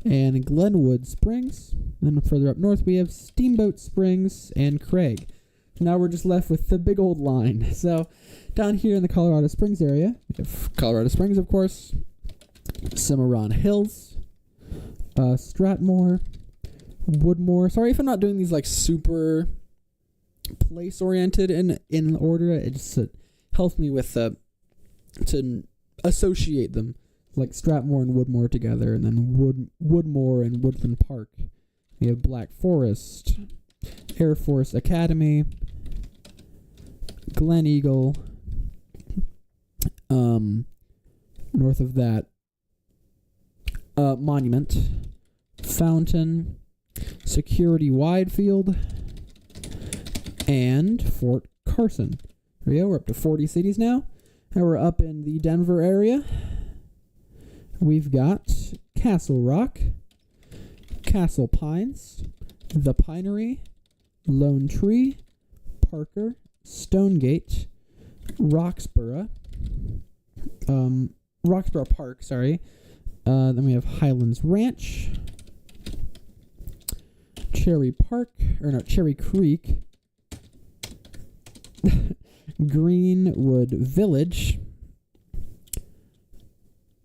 and Glenwood Springs. And then further up north, we have Steamboat Springs and Craig. Now we're just left with the big old line. So down here in the Colorado Springs area, we have Colorado Springs, of course, Cimarron Hills, Stratmore, Woodmore. Sorry if I'm not doing these like super place oriented in order. It just helps me with to associate them, like Stratmore and Woodmore together, and then Woodmore and Woodland Park. We have Black Forest, Air Force Academy, Glen Eagle, north of that, Monument, Fountain, Security Widefield, and Fort Carson. There we go, we're up to 40 cities now, and we're up in the Denver area. We've got Castle Rock, Castle Pines, The Pinery, Lone Tree, Parker, Stonegate, Roxborough Park, sorry. Then we have Highlands Ranch, Cherry Creek, Greenwood Village,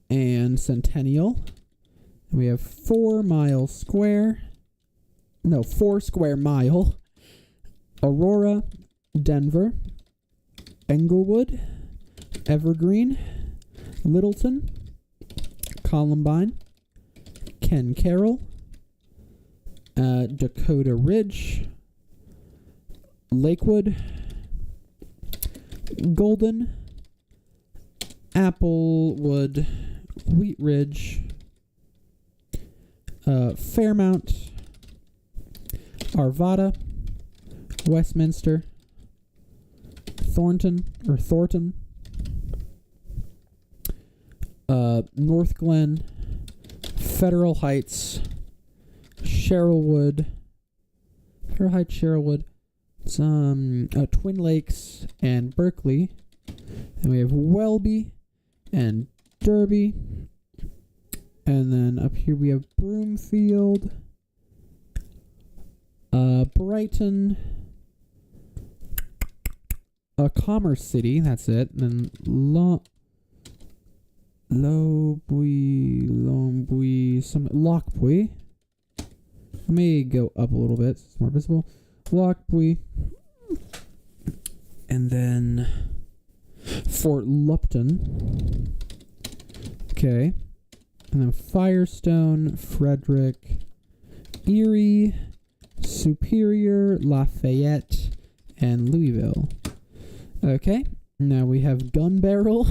and Centennial. And we have 4 square mile, Aurora, Denver, Englewood, Evergreen, Littleton, Columbine, Ken Carroll, Dakota Ridge, Lakewood, Golden, Applewood, Wheat Ridge, Fairmount, Arvada, Westminster, Thornton, North Glen, Federal Heights, Sherrillwood, Twin Lakes, and Berkeley. And we have Welby and Derby. And then up here we have Broomfield, Brighton, a commerce city. That's it. And then Lochbuie. Let me go up a little bit so it's more visible. Lochbuie. And then Fort Lupton. Okay. And then Firestone, Frederick, Erie, Superior, Lafayette, and Louisville. Okay. Now we have Gun Barrel,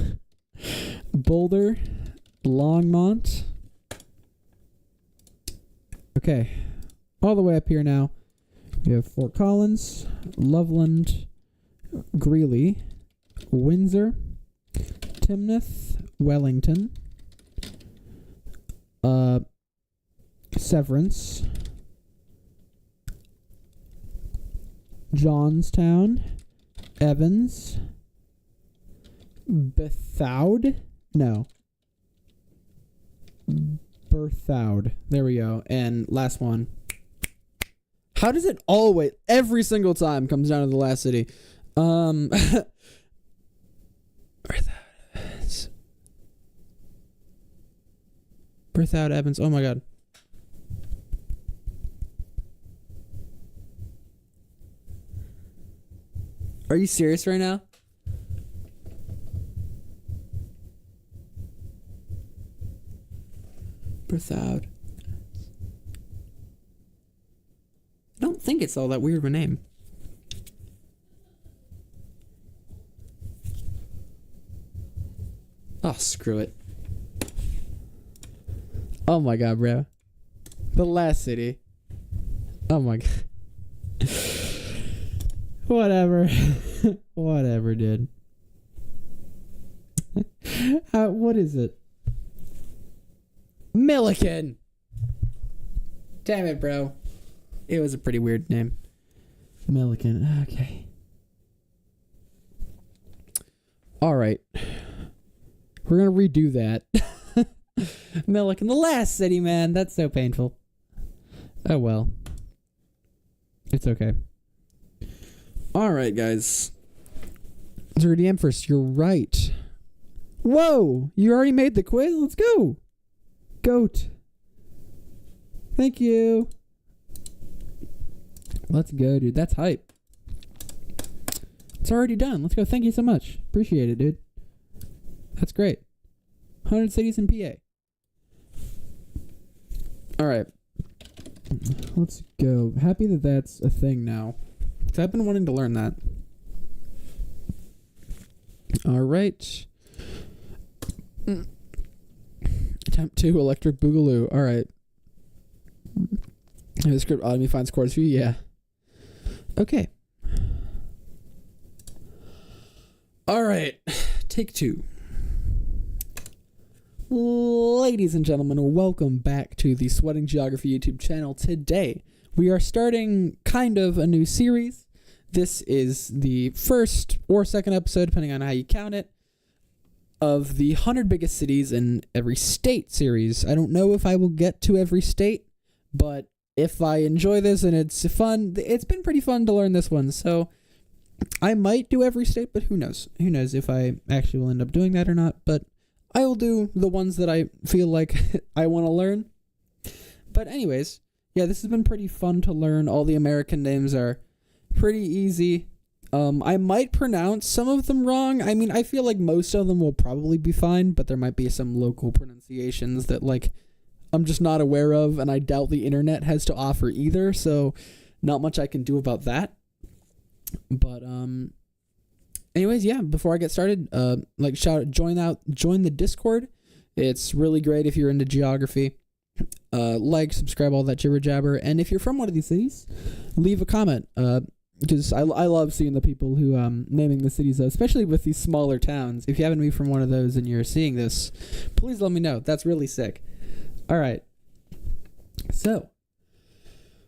Boulder, Longmont. Okay. All the way up here now. We have Fort Collins, Loveland, Greeley, Windsor, Timnath, Wellington, Severance, Johnstown, Evans, Berthoud. There we go. And last one. How does it always, every single time, comes down to the last city? Berthoud Evans. Oh my god. Are you serious right now? Berthoud. I don't think it's all that weird of a name. Oh, screw it. Oh my god, bro. The last city. Oh my god. Whatever. Whatever, dude. What is it? Milliken. Damn it, bro. It was a pretty weird name. Milliken. Okay. All right. We're going to redo that. Milliken, the last city, man. That's so painful. Oh, well. It's okay. All right, guys. Zerdy Empress, you're right. Whoa! You already made the quiz? Let's go. Goat. Thank you. Let's go, dude. That's hype. It's already done. Let's go. Thank you so much. Appreciate it, dude. That's great. 100 cities in PA. All right. Let's go. Happy that that's a thing now. Because I've been wanting to learn that. All right. Attempt 2, Electric Boogaloo. All right. The script automatically finds chords for you. Yeah. Okay. All right. Take 2. Ladies and gentlemen, welcome back to the Sweating Geography YouTube channel. Today, we are starting kind of a new series. This is the first or second episode, depending on how you count it, of the 100 biggest cities in every state series. I don't know if I will get to every state, but if I enjoy this and it's fun, it's been pretty fun to learn this one, so I might do every state, but who knows? Who knows if I actually will end up doing that or not, but I will do the ones that I feel like I want to learn. But anyways, yeah, this has been pretty fun to learn. All the American names are pretty easy. I might pronounce some of them wrong. I mean, I feel like most of them will probably be fine, but there might be some local pronunciations that, like, I'm just not aware of, and I doubt the internet has to offer either, so not much I can do about that. But, anyways, yeah, before I get started, join the Discord. It's really great if you're into geography. Subscribe, all that jibber jabber, and if you're from one of these cities, leave a comment, because I love seeing the people who naming the cities, especially with these smaller towns. If you happen to be from one of those and you're seeing this, please let me know. That's really sick. All right, so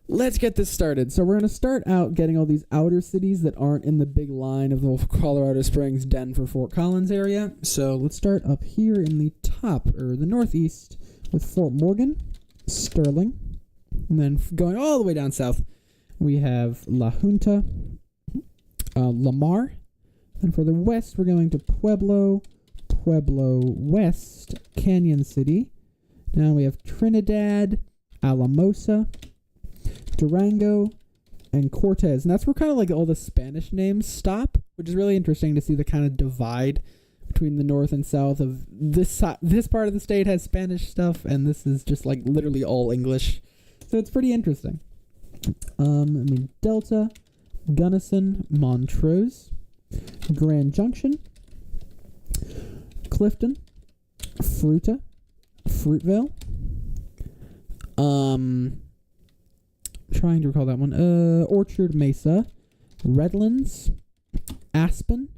let's get this started. So we're going to start out getting all these outer cities that aren't in the big line of the Colorado Springs, Denver, Fort Collins area. So let's start up here in the top, or the northeast, with Fort Morgan, Sterling, and then going all the way down south, we have La Junta, Lamar, And for the west, we're going to Pueblo West, Canyon City. Now we have Trinidad, Alamosa, Durango, and Cortez. And that's where kind of like all the Spanish names stop, which is really interesting to see the kind of divide between the north and south of this part of the state has Spanish stuff, and this is just like literally all English. So it's pretty interesting. Delta, Gunnison, Montrose, Grand Junction, Clifton, Fruita, Fruitvale. Trying to recall that one. Orchard Mesa, Redlands, Aspen,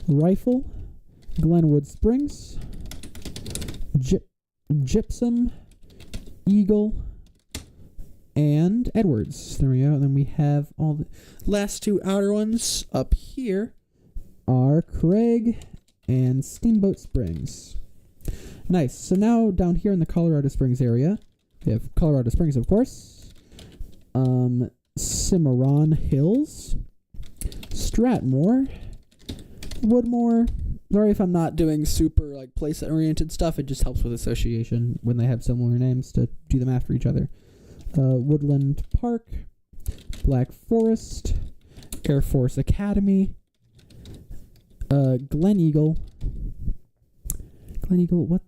Rifle, Glenwood Springs, Gypsum, Eagle, and Edwards. There we go. And then we have all the last two outer ones up here are Craig and Steamboat Springs. Nice. So now down here in the Colorado Springs area, we have Colorado Springs, of course, Cimarron Hills, Stratmore, Woodmore. Sorry if I'm not doing super like place-oriented stuff. It just helps with association when they have similar names to do them after each other. Woodland Park, Black Forest, Air Force Academy, Glen Eagle, what?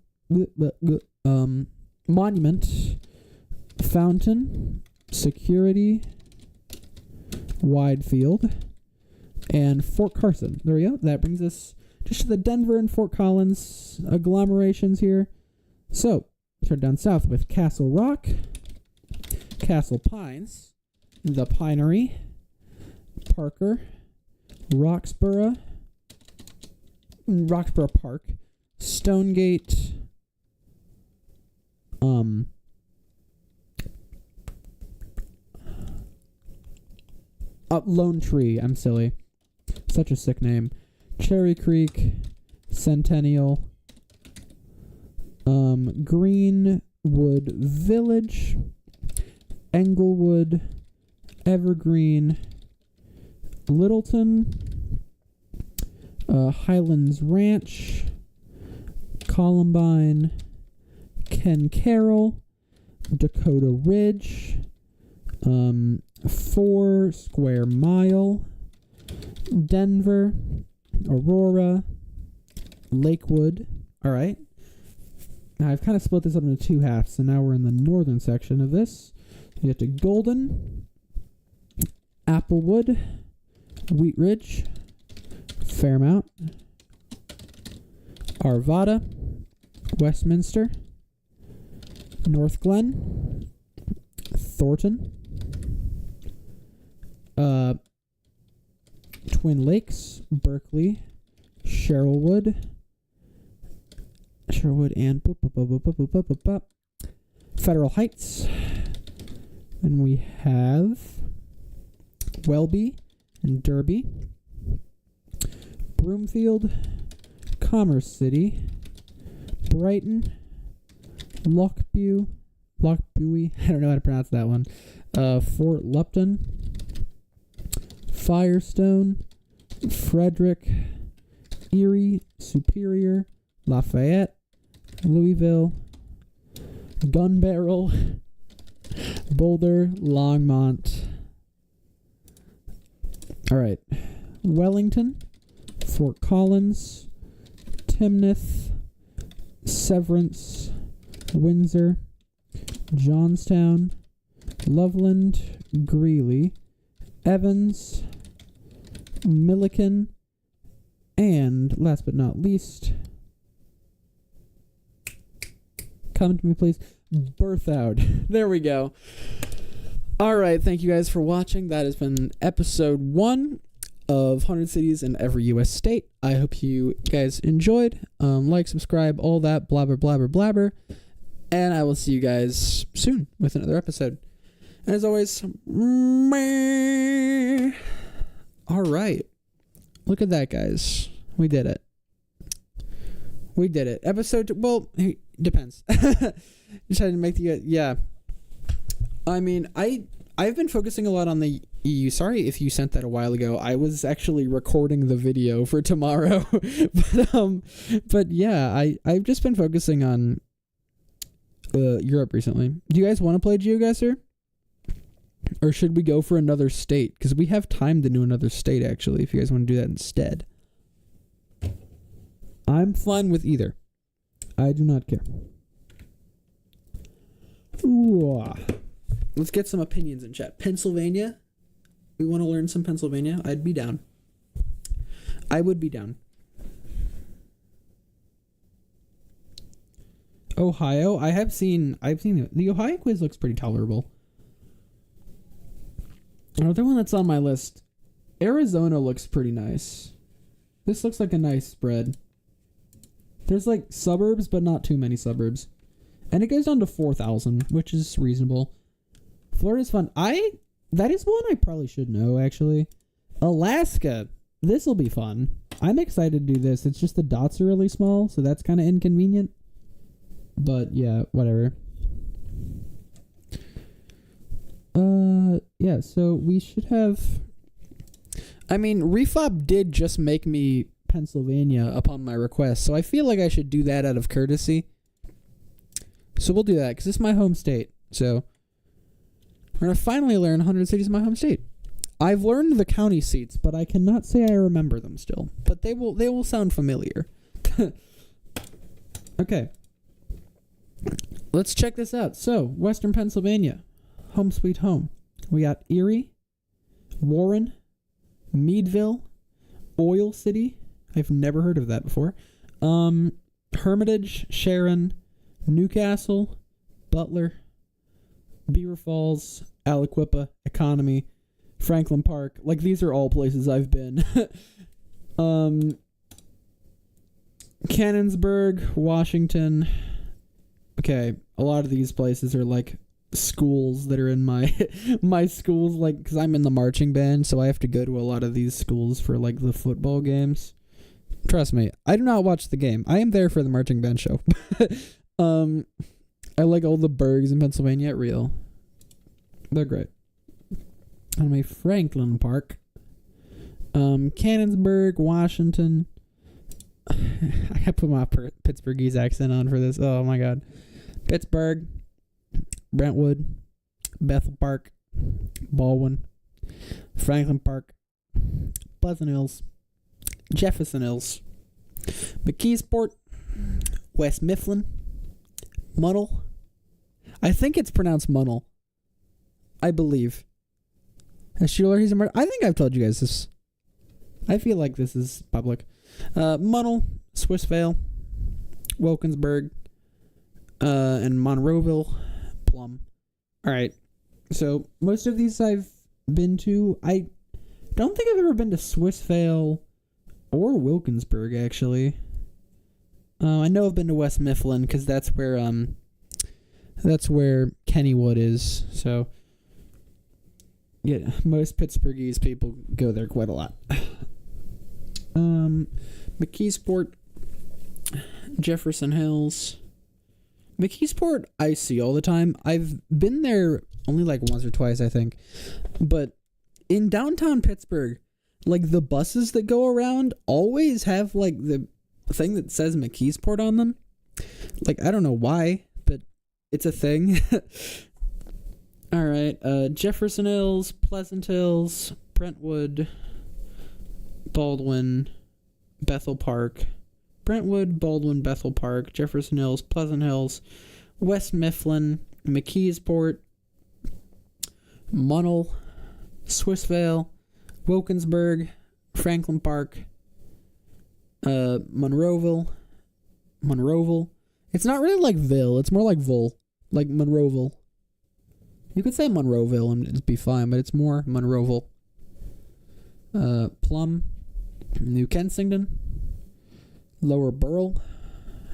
Monument, Fountain, Security, Widefield, and Fort Carson. There we go. That brings us just to the Denver and Fort Collins agglomerations here. So, start down south with Castle Rock, Castle Pines, The Pinery, Parker, Roxborough Park, Stonegate, Lone Tree, I'm silly. Such a sick name. Cherry Creek, Centennial, Greenwood Village, Englewood, Evergreen, Littleton, Highlands Ranch, Columbine, Ken Carroll, Dakota Ridge, 4 Square Mile, Denver, Aurora, Lakewood. All right. Now I've kind of split this up into two halves, so now we're in the northern section of this. You get to Golden, Applewood, Wheat Ridge, Fairmount, Arvada, Westminster, North Glen, Thornton, Twin Lakes, Berkeley, Sherwood, and Federal Heights. And we have Welby and Derby, Broomfield, Commerce City, Brighton, Lochbuie, I don't know how to pronounce that one, Fort Lupton, Firestone, Frederick, Erie, Superior, Lafayette, Louisville, Gun Barrel, Boulder, Longmont. All right. Wellington, Fort Collins, Timnath, Severance, Windsor, Johnstown, Loveland, Greeley, Evans, Milliken, and last but not least, come to me please, Berthoud. There we go. All right, thank you guys for watching. That has been episode 1 of 100 Cities in Every U.S. State. I hope you guys enjoyed. Like, subscribe, all that blabber, blabber, blabber. And I will see you guys soon with another episode. And as always, meh. All right. Look at that, guys. We did it. We did it. Episode, well, depends. Just had to make the, yeah. I mean, I I've been focusing a lot on the EU. Sorry if you sent that a while ago. I was actually recording the video for tomorrow. but yeah, I've just been focusing on Europe recently. Do you guys want to play GeoGuessr? Or should we go for another state? Because we have time to do another state, actually, if you guys want to do that instead. I'm fine with either. I do not care. Ooh. Let's get some opinions in chat. Pennsylvania? We want to learn some Pennsylvania? I'd be down. I would be down. Ohio? I've seen the Ohio quiz looks pretty tolerable. Another one that's on my list. Arizona looks pretty nice. This looks like a nice spread. There's like suburbs, but not too many suburbs. And it goes down to 4,000, which is reasonable. Florida's fun. That is one I probably should know, actually. Alaska. This will be fun. I'm excited to do this. It's just the dots are really small, so that's kind of inconvenient. But yeah, whatever. Yeah, so we should have... I mean, Refop did just make me Pennsylvania upon my request, so I feel like I should do that out of courtesy. So we'll do that, because it's my home state. So we're going to finally learn 100 cities in my home state. I've learned the county seats, but I cannot say I remember them still. But they will sound familiar. Okay. Let's check this out. So, Western Pennsylvania. Home sweet home. We got Erie, Warren, Meadville, Oil City. I've never heard of that before. Hermitage, Sharon, Newcastle, Butler, Beaver Falls, Aliquippa, Economy, Franklin Park. Like, these are all places I've been. Cannonsburg, Washington. Okay, a lot of these places are like schools that are in my schools, like, because I'm in the marching band, so I have to go to a lot of these schools for like the football games. Trust me, I do not watch the game. I am there for the marching band show. I like all the burgs in Pennsylvania. Real, they're great. Anyway, Franklin Park, Cannonsburg, Washington. I gotta put my Pittsburghese accent on for this. Oh my god. Pittsburgh, Brentwood, Bethel Park, Baldwin, Franklin Park, Pleasant Hills, Jefferson Hills, McKeesport, West Mifflin, Munnell. I think it's pronounced Munnell. I believe. I think I've told you guys this. I feel like this is public. Munnell, Swissvale, Wilkinsburg, and Monroeville, Plum. Alright, so most of these I've been to. I don't think I've ever been to Swissvale or Wilkinsburg, actually. I know I've been to West Mifflin, because that's where Kennywood is, so yeah, most Pittsburghese people go there quite a lot. McKeesport, Jefferson Hills. McKeesport I see all the time. I've been there only like once or twice, I think. But in downtown Pittsburgh, like the buses that go around always have like the thing that says McKeesport on them. Like, I don't know why, but it's a thing. All right, Jefferson Hills, Pleasant Hills, Brentwood, Baldwin, Bethel Park, Brentwood, Baldwin, Bethel Park, Jefferson Hills, Pleasant Hills, West Mifflin, McKeesport, Munnell, Swissvale, Wilkinsburg, Franklin Park, Monroeville. It's not really like Ville, it's more like Vul, like Monroeville. You could say Monroeville and it'd be fine, but it's more Monroeville. Plum, New Kensington, Lower Burrell,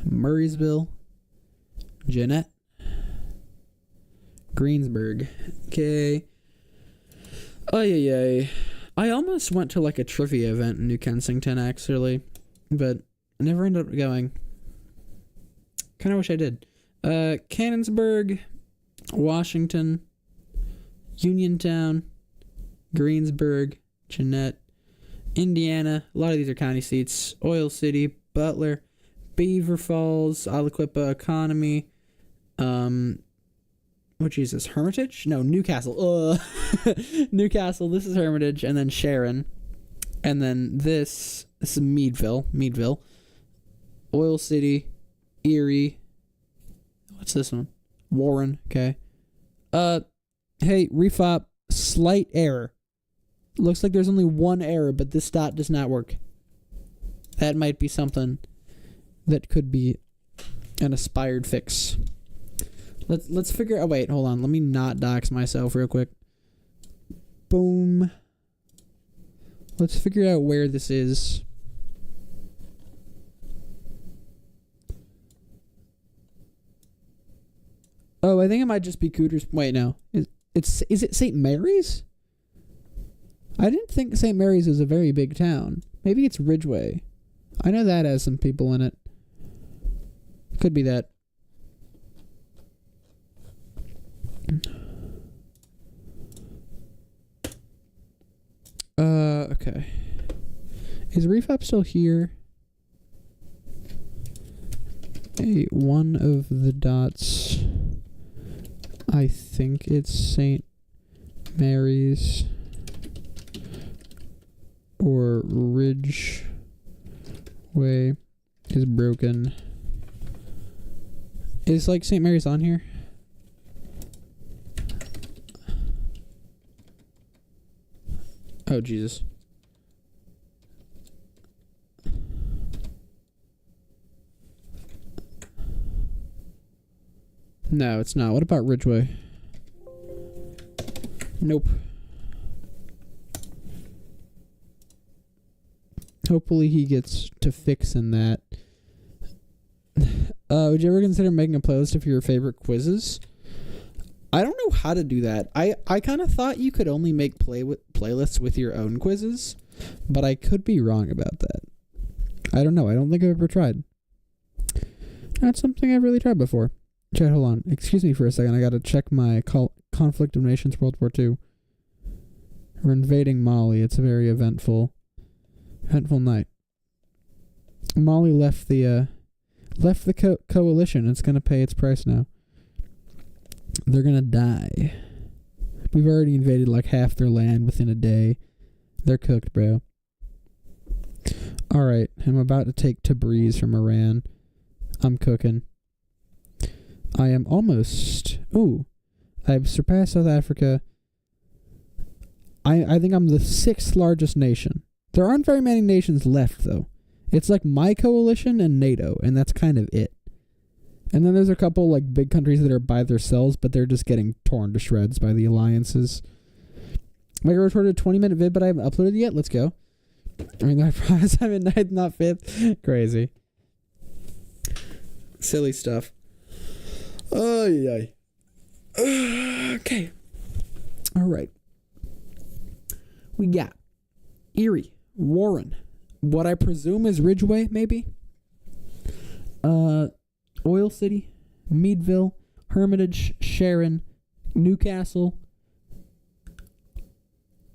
Murraysville, Jeanette, Greensburg. Okay. Oh yeah. I almost went to like a trivia event in New Kensington actually, but I never ended up going. Kind of wish I did. Cannonsburg, Washington, Uniontown, Greensburg, Jeanette, Indiana. A lot of these are county seats. Oil City, Butler, Beaver Falls, Aliquippa, Economy. What Jesus? Hermitage? No, Newcastle. Newcastle. This is Hermitage, and then Sharon, and then this is Meadville, Oil City, Erie. What's this one? Warren. Okay. Hey, refop. Slight error. Looks like there's only one error, but this dot does not work. That might be something that could be an aspired fix. Let's figure. Oh wait, hold on. Let me not dox myself real quick. Boom. Let's figure out where this is. Oh, I think it might just be Cooters. Wait, no. Is it St. Mary's? I didn't think St. Mary's was a very big town. Maybe it's Ridgeway. I know that has some people in it. Could be that. Okay. Is Refop still here? Hey, one of the dots. I think it's St. Mary's or Ridgeway is broken. Is like St. Mary's on here? Oh, Jesus. No, it's not. What about Ridgeway? Nope. Hopefully he gets to fixing that. Would you ever consider making a playlist of your favorite quizzes? I don't know how to do that. I kind of thought you could only make playlists with your own quizzes, but I could be wrong about that. I don't know. I don't think I've ever tried. That's something I've really tried before. Chat, hold on. Excuse me for a second. I gotta check my Conflict of Nations World War II. We're invading Mali. It's a very eventful night. Mali left the coalition. It's gonna pay its price now. They're gonna die. We've already invaded like half their land within a day. They're cooked, bro. Alright, I'm about to take Tabriz from Iran. I'm cooking. I am almost... Ooh. I've surpassed South Africa. I think I'm the 6th largest nation. There aren't very many nations left, though. It's like my coalition and NATO, and that's kind of it. And then there's a couple like big countries that are by themselves, but they're just getting torn to shreds by the alliances. I recorded a 20-minute vid, but I haven't uploaded it yet. Let's go. I mean, I promise I'm in 9th, not 5th. Crazy. Silly stuff. Oh, yeah. Okay. All right. We got Erie, Warren, what I presume is Ridgeway, maybe. Oil City, Meadville, Hermitage, Sharon, Newcastle,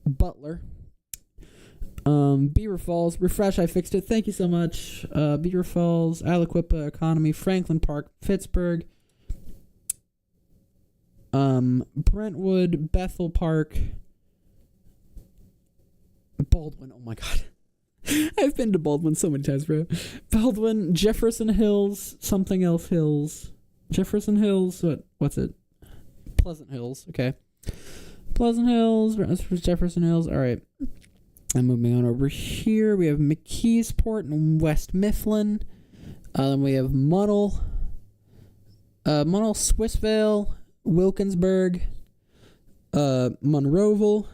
Butler, Beaver Falls. Refresh, I fixed it. Thank you so much. Beaver Falls, Aliquippa, Economy, Franklin Park, Pittsburgh, Brentwood, Bethel Park, Baldwin. Oh my God. I've been to Baldwin so many times, bro. Baldwin, Jefferson Hills, something else Hills. Jefferson Hills, what's it? Pleasant Hills, okay. Pleasant Hills, Jefferson Hills, alright. I'm moving on over here. We have McKeesport and West Mifflin. Then we have Munnell, Swissvale, Wilkinsburg, Monroeville,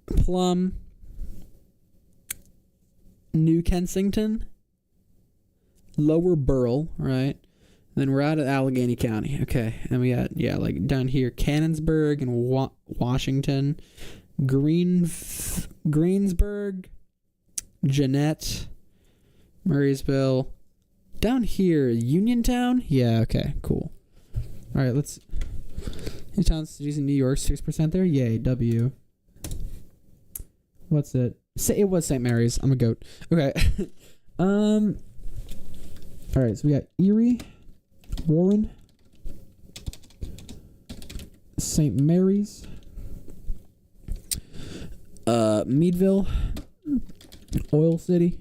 Plum, New Kensington, Lower Burrell, right? Then we're out of Allegheny County. Okay, and we got, like down here, Cannonsburg and Washington, Greensburg, Jeanette, Murraysville. Down here, Uniontown? Yeah, okay, cool. All right, let's... Towns, cities in New York, 6% there. Yay, W. What's it? It was St. Mary's. I'm a goat. Okay. All right, so we got Erie, Warren, St. Mary's, Meadville, Oil City,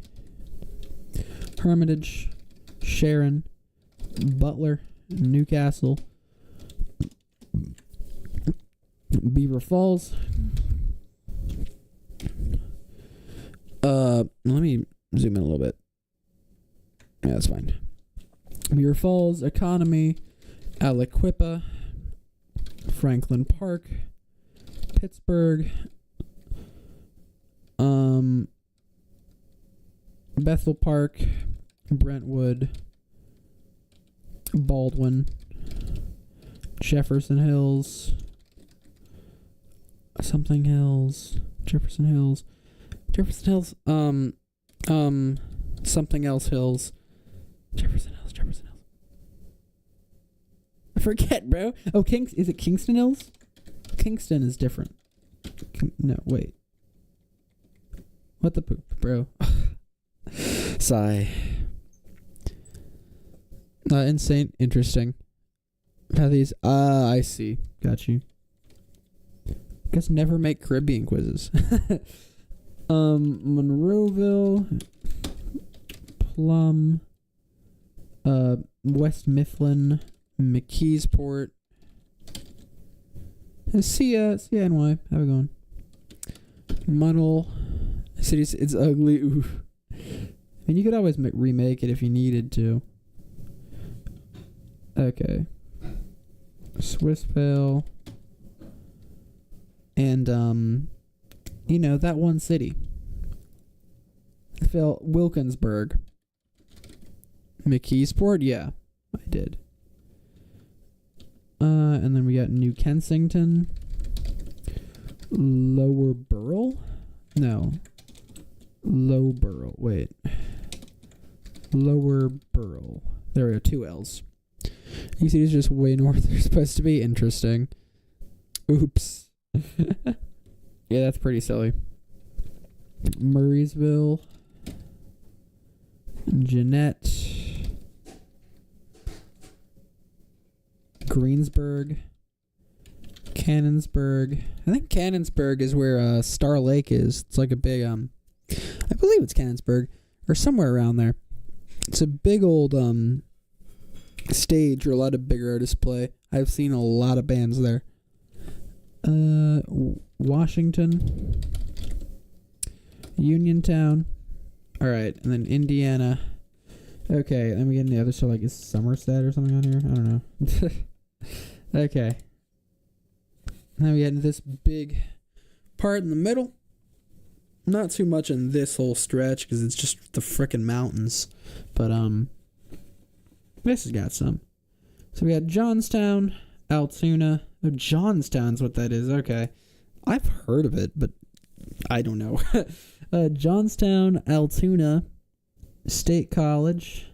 Hermitage, Sharon, Butler, Newcastle, Beaver Falls. Let me zoom in a little bit. Yeah, that's fine. Beaver Falls, Economy, Aliquippa, Franklin Park, Pittsburgh, Bethel Park, Brentwood, Baldwin, Jefferson Hills, something Hills, Jefferson Hills, something else Hills, Jefferson Hills. I forget, bro. Oh, is it Kingston Hills? Kingston is different. No, wait. What the poop, bro? Sigh. Insane. Interesting. How these... I see. Got you. Guess never make Caribbean quizzes. Monroeville, Plum, West Mifflin, McKeesport. CNY. How we going? Muddle. Cities, it's ugly. Oof. And you could always remake it if you needed to. Okay. Swissvale. And, that one city. Wilkinsburg. McKeesport? Yeah, I did. And then we got New Kensington. Lower Burrell? No. Lowborough. Wait. Lower Burrell. There are 2 L's. You see, it's just way north. They're supposed to be interesting. Oops. Yeah, that's pretty silly. Murraysville. Jeanette. Greensburg. Cannonsburg. I think Cannonsburg is where Star Lake is. It's like a big I believe it's Cannonsburg or somewhere around there. It's a big old stage where a lot of bigger artists play. I've seen a lot of bands there. Washington, Uniontown. All right, and then Indiana. Okay, then we get in the other stuff. Like, is Somerset or something on here? I don't know. Okay. Now we get into this big part in the middle. Not too much in this whole stretch because it's just the frickin' mountains. But this has got some. So we got Johnstown, Altoona. Oh, Johnstown's what that is. Okay. I've heard of it, but I don't know. Johnstown, Altoona, State College,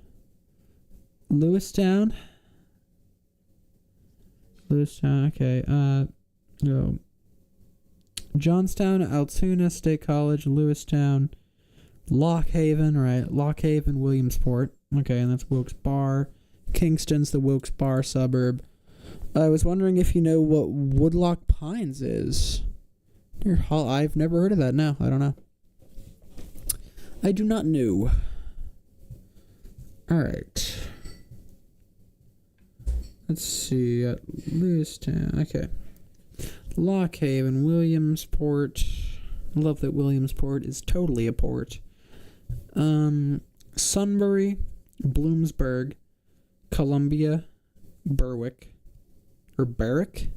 Lewistown. Okay. No. Johnstown, Altoona, State College, Lewistown, Lock Haven, right? Lock Haven, Williamsport. Okay, and that's Wilkes Barre. Kingston's the Wilkes Barre suburb. I was wondering if you know what Woodlock Pines is. I've never heard of that. No, I don't know. I do not know. Alright. Let's see. Lewistown. Okay. Lock Haven, Williamsport. Love that Williamsport is totally a port. Sunbury, Bloomsburg, Columbia, Berwick. Or Berwick?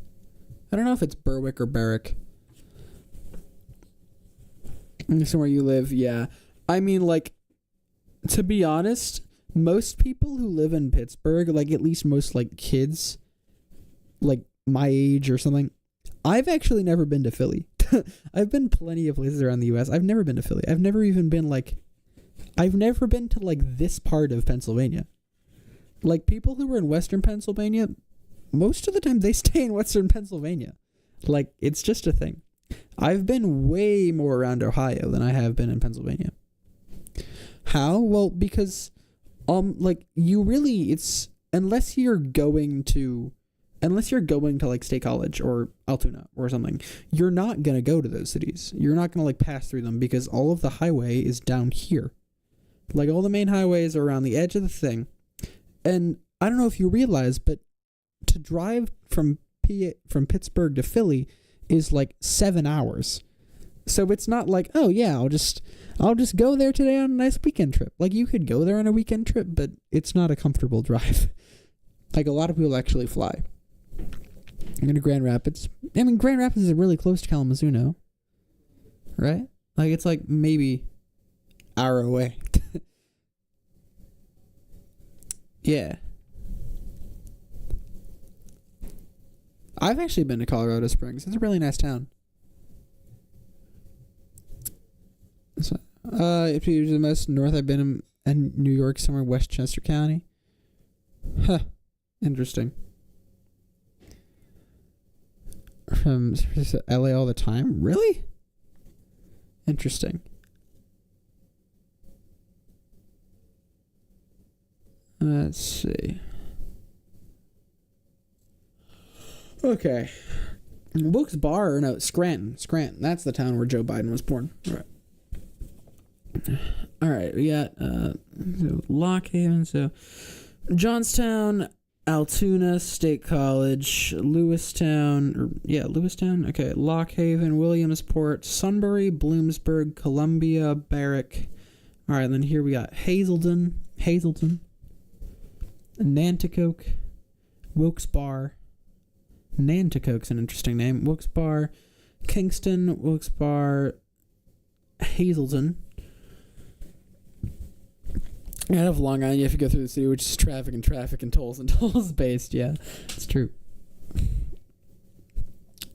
I don't know if it's Berwick or Berwick. Somewhere you live, yeah. I mean, like, to be honest, most people who live in Pittsburgh, like, at least most, like, kids, like, my age or something, I've actually never been to Philly. I've been plenty of places around the U.S. I've never been to Philly. I've never been to, like, this part of Pennsylvania. Like, people who were in Western Pennsylvania, most of the time they stay in Western Pennsylvania. Like, it's just a thing. I've been way more around Ohio than I have been in Pennsylvania. How? Well, because, like, it's, unless you're going to, like, State College or Altoona or something, you're not going to go to those cities. You're not going to, like, pass through them because all of the highway is down here. Like, all the main highways are around the edge of the thing. And I don't know if you realize, but to drive from Pittsburgh to Philly is like 7 hours. So it's not like, oh yeah, I'll just go there today on a nice weekend trip. Like, you could go there on a weekend trip, but it's not a comfortable drive. Like, a lot of people actually fly. I'm going to Grand Rapids. I mean, Grand Rapids is really close to Kalamazoo now. Right? Like, it's like maybe an hour away. Yeah. I've actually been to Colorado Springs. It's a really nice town. So, if you're the most north I've been in New York, somewhere in Westchester County. Huh. Interesting. From LA all the time? Really? Interesting. Let's see. Okay. Wilkes Barre, no, Scranton. That's the town where Joe Biden was born. All right, we got Lock Haven, so Johnstown, Altoona State College, Lewistown, okay, Lock Haven, Williamsport, Sunbury, Bloomsburg, Columbia, Barrack. All right, and then here we got Hazleton, Nanticoke, Wilkes-Barre. Nanticoke's an interesting name. Wilkes-Barre, Kingston, Wilkes-Barre, Hazleton. Out of Long Island, you have to go through the city, which is traffic and tolls based. Yeah, it's true.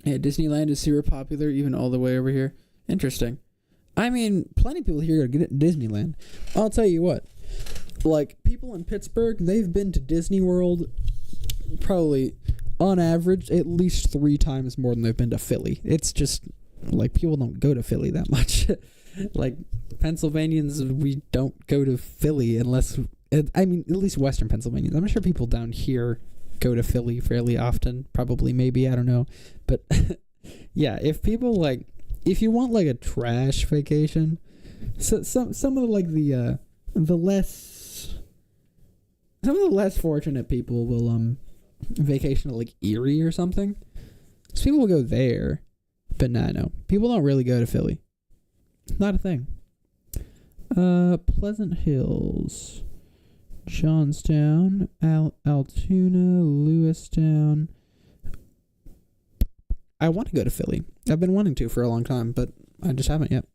Yeah, Disneyland is super popular, even all the way over here. Interesting. I mean, plenty of people here go to Disneyland. I'll tell you what. Like, people in Pittsburgh, they've been to Disney World probably, on average, at least 3 times more than they've been to Philly. It's just, like, people don't go to Philly that much. Like, Pennsylvanians, we don't go to Philly unless, I mean, at least Western Pennsylvanians. I'm sure people down here go to Philly fairly often. Probably, maybe, I don't know. But, yeah, if people, like, if you want, like, a trash vacation, so some of, like, the less fortunate people will vacation to like Erie or something. So people will go there, but no, people don't really go to Philly. Not a thing. Pleasant Hills, Johnstown, Altoona, Lewistown. I want to go to Philly. I've been wanting to for a long time, but I just haven't yet.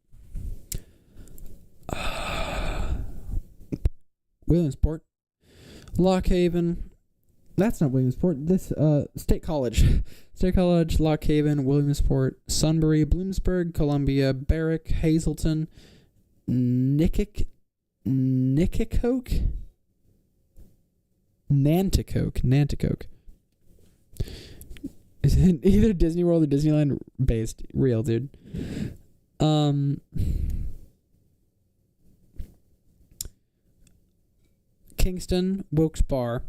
Williamsport, Lock Haven. That's not Williamsport. This State College, Lock Haven, Williamsport, Sunbury, Bloomsburg, Columbia, Barrack, Hazleton, Nanticoke. Is it either Disney World or Disneyland based? Real, dude. Kingston, Wilkes-Barre.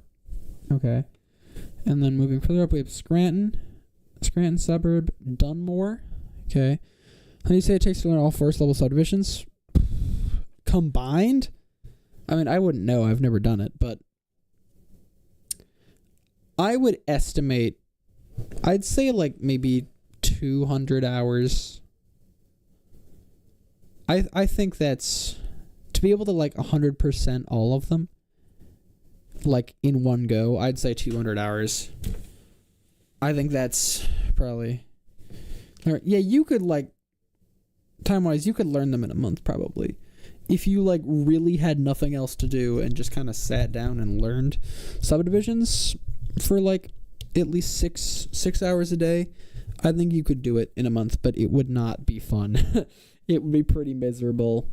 Okay. And then moving further up, we have Scranton suburb, Dunmore. Okay. How do you say it takes to learn all first level subdivisions? Combined? I mean, I wouldn't know. I've never done it, but I would estimate, I'd say like maybe 200 hours. I think that's, to be able to like 100% all of them, like in one go, I'd say 200 hours. I think that's probably, yeah, you could like, time-wise, you could learn them in a month probably. If you like really had nothing else to do and just kind of sat down and learned subdivisions for like at least six hours a day, I think you could do it in a month, but it would not be fun. It would be pretty miserable.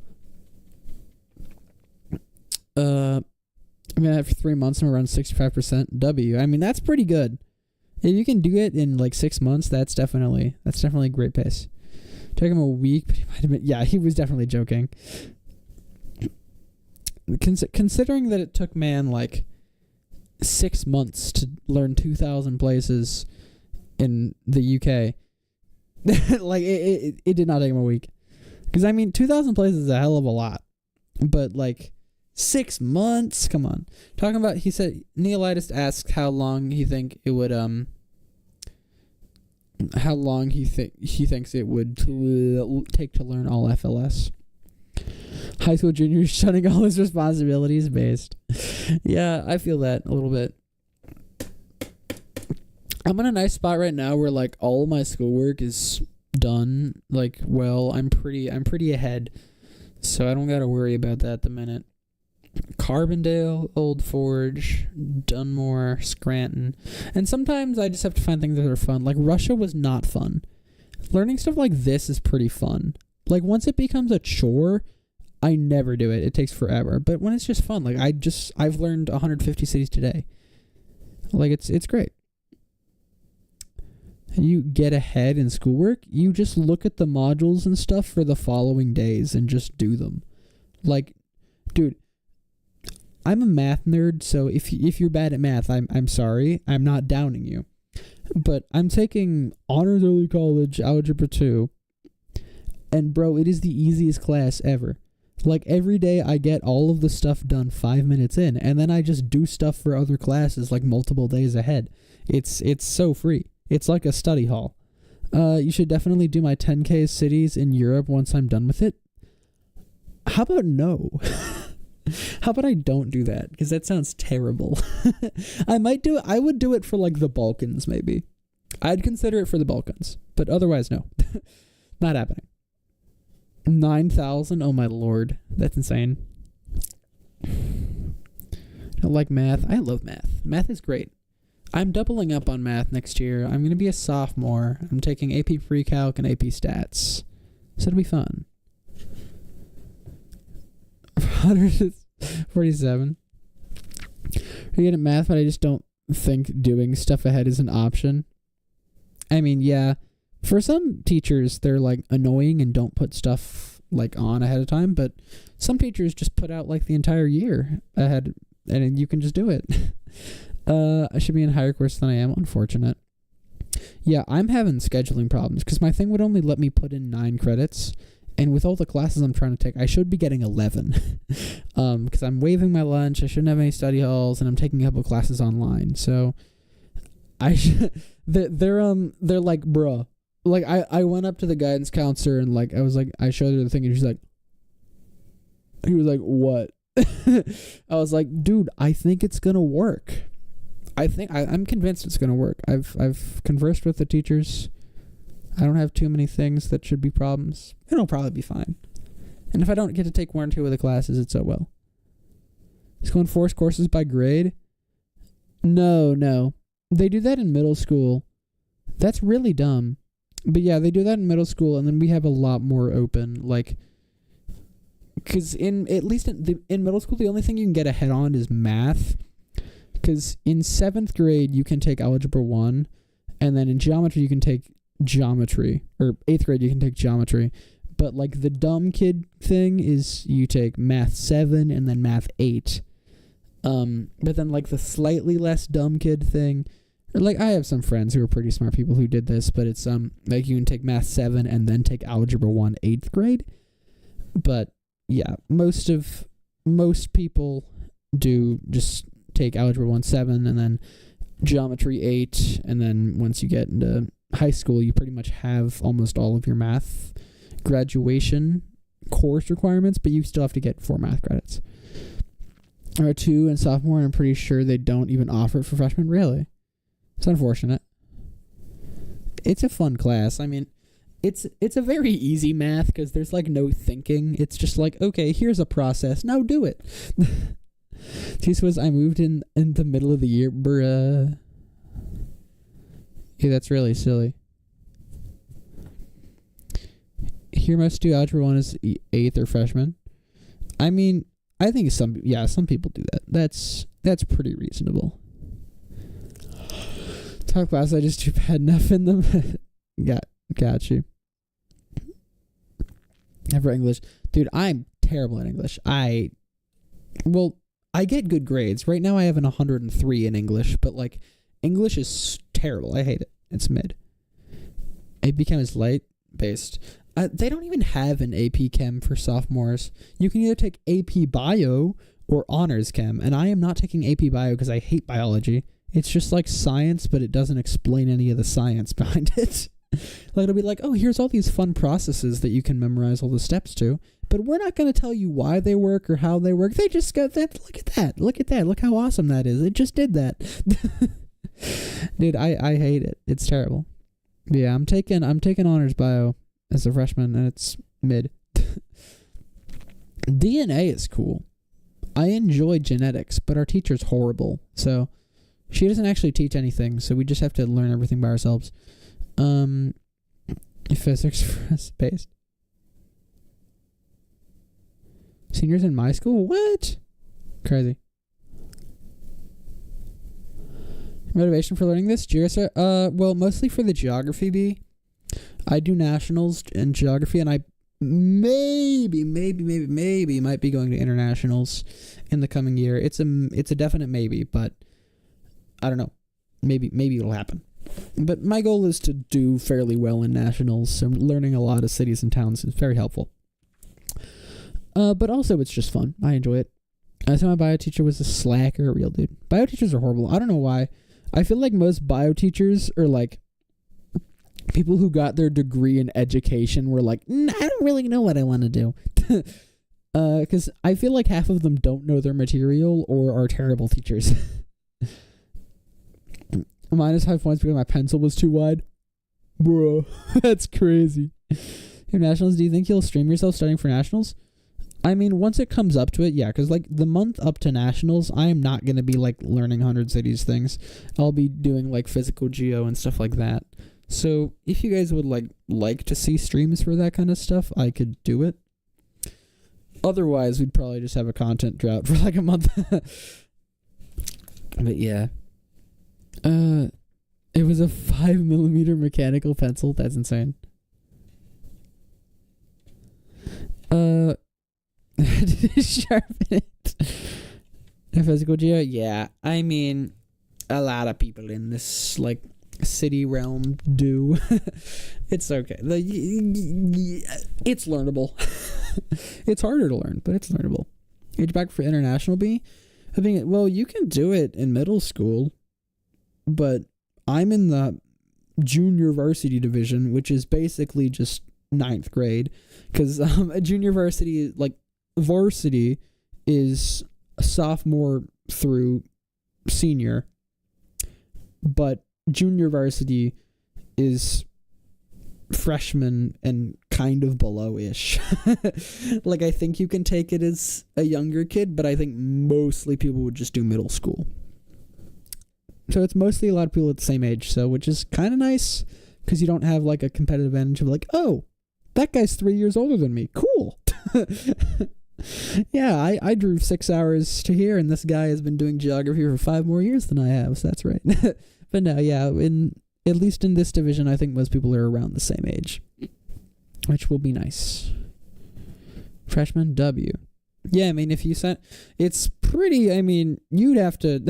I mean, after 3 months, I'm around 65% W. I mean, that's pretty good. If you can do it in like 6 months, that's definitely a great pace. Took him a week, but he might have been, yeah, he was definitely joking. Considering that it took man like 6 months to learn 2,000 places in the UK, like it did not take him a week. Because I mean, 2,000 places is a hell of a lot, but like 6 months, come on. Talking about, he said Neolitis asked how long he think it would how long he thinks it would take to learn all FLS. High school juniors shunning all his responsibilities based. Yeah, I feel that a little bit. I'm in a nice spot right now where like all my schoolwork is done. Like, well, I'm pretty ahead, so I don't gotta worry about that at the minute. Carbondale, Old Forge, Dunmore, Scranton, and sometimes I just have to find things that are fun. Like Russia was not fun. Learning stuff like this is pretty fun. Like once it becomes a chore, I never do it. It takes forever. But when it's just fun, like I've learned 150 cities today. Like it's great. And you get ahead in schoolwork, you just look at the modules and stuff for the following days and just do them. Like, dude, I'm a math nerd, so if you're bad at math, I'm sorry. I'm not downing you. But I'm taking Honors Early College Algebra 2. And bro, it is the easiest class ever. Like every day I get all of the stuff done 5 minutes in, and then I just do stuff for other classes like multiple days ahead. It's so free. It's like a study hall. You should definitely do my 10K cities in Europe once I'm done with it. How about no? How about I don't do that? Because that sounds terrible. I might do it. I would do it for like the Balkans, maybe. I'd consider it for the Balkans. But otherwise, no. Not happening. 9,000? Oh my lord. That's insane. I don't like math. I love math. Math is great. I'm doubling up on math next year. I'm going to be a sophomore. I'm taking AP Pre-Calc and AP Stats. So it'll be fun. 147. I get at math, but I just don't think doing stuff ahead is an option. I mean, yeah. For some teachers, they're like annoying and don't put stuff like on ahead of time, but some teachers just put out like the entire year ahead and you can just do it. I should be in higher course than I am. Unfortunate. Yeah, I'm having scheduling problems because my thing would only let me put in 9 credits, and with all the classes I'm trying to take, I should be getting 11. Because I'm waiving my lunch, I shouldn't have any study halls, and I'm taking a couple classes online. So I they're like, bruh. Like I went up to the guidance counselor and like I showed her the thing and he was like, what? I was like, dude, I think it's gonna work. I'm convinced it's gonna work. I've conversed with the teachers. I don't have too many things that should be problems. It'll probably be fine. And if I don't get to take 1 or 2 of the classes, it's oh well. It's going force courses by grade? No. They do that in middle school. That's really dumb. But yeah, they do that in middle school, and then we have a lot more open, like, because in middle school, the only thing you can get ahead on is math, because in 7th grade, you can take Algebra 1, and then in geometry, you can take geometry, or 8th grade, you can take geometry, but, like, the dumb kid thing is you take Math 7 and then Math 8, but then, like, the slightly less dumb kid thing, like, I have some friends who are pretty smart people who did this, but it's, like, you can take Math 7 and then take Algebra 1 8th grade. But, yeah, most people do just take Algebra 1 7 and then Geometry 8, and then once you get into high school, you pretty much have almost all of your math graduation course requirements, but you still have to get 4 math credits. Or 2 in sophomore, and I'm pretty sure they don't even offer it for freshmen, really. It's unfortunate. It's a fun class. I mean, it's a very easy math because there's like no thinking. It's just like, okay, here's a process. Now do it. This was I moved in the middle of the year, bruh. Yeah, that's really silly. Here must do Algebra 1 as 8th or freshman. I mean, I think some people do that. That's pretty reasonable. Top class, I just do bad enough in them. Got you. Never English. Dude, I'm terrible at English. I get good grades. Right now I have an 103 in English, but like English is terrible. I hate it. It's mid. AP Chem is light based. They don't even have an AP Chem for sophomores. You can either take AP Bio or Honors Chem, and I am not taking AP Bio because I hate biology. It's just like science, but it doesn't explain any of the science behind it. Like, it'll be like, oh, here's all these fun processes that you can memorize all the steps to, but we're not going to tell you why they work or how they work. They just go, look at that. Look how awesome that is. It just did that. Dude, I hate it. It's terrible. But yeah, I'm taking Honors Bio as a freshman, and it's mid. DNA is cool. I enjoy genetics, but our teacher's horrible. So she doesn't actually teach anything, so we just have to learn everything by ourselves. Physics for us based. Seniors in my school? What? Crazy. Motivation for learning this? Well, mostly for the geography bee. I do nationals in geography, and I maybe might be going to internationals in the coming year. It's a definite maybe, but I don't know. Maybe it'll happen. But my goal is to do fairly well in nationals, so learning a lot of cities and towns is very helpful. But also it's just fun. I enjoy it. I thought my bio teacher was a slacker, real dude. Bio teachers are horrible. I don't know why. I feel like most bio teachers are like people who got their degree in education were like, I don't really know what I want to do. Because I feel like half of them don't know their material or are terrible teachers. Minus 5 points because my pencil was too wide. Bro, that's crazy. Your nationals, do you think you'll stream yourself studying for nationals? I mean, once it comes up to it, yeah, because like the month up to nationals, I am not going to be like learning 100 cities things. I'll be doing like physical geo and stuff like that. So if you guys would like to see streams for that kind of stuff, I could do it. Otherwise, we'd probably just have a content drought for like a month. But yeah. It was a 5mm mechanical pencil. That's insane. Sharpen it. A physical geo? Yeah. I mean, a lot of people in this, like, city realm do. It's okay. It's learnable. It's harder to learn, but it's learnable. Age back for international B? Well, you can do it in middle school, but I'm in the junior varsity division, which is basically just 9th grade, because a junior varsity, like, varsity is sophomore through senior, but junior varsity is freshman and kind of below-ish. Like, I think you can take it as a younger kid, but I think mostly people would just do middle school. So it's mostly a lot of people at the same age, so which is kind of nice, because you don't have, like, a competitive advantage of, like, oh, that guy's 3 years older than me. Cool. Yeah, I drew 6 hours to here, and this guy has been doing geography for 5 more years than I have, so that's right. But no, yeah, at least in this division, I think most people are around the same age, which will be nice. Freshman W. Yeah, I mean, if you sent, it's pretty, I mean, you'd have to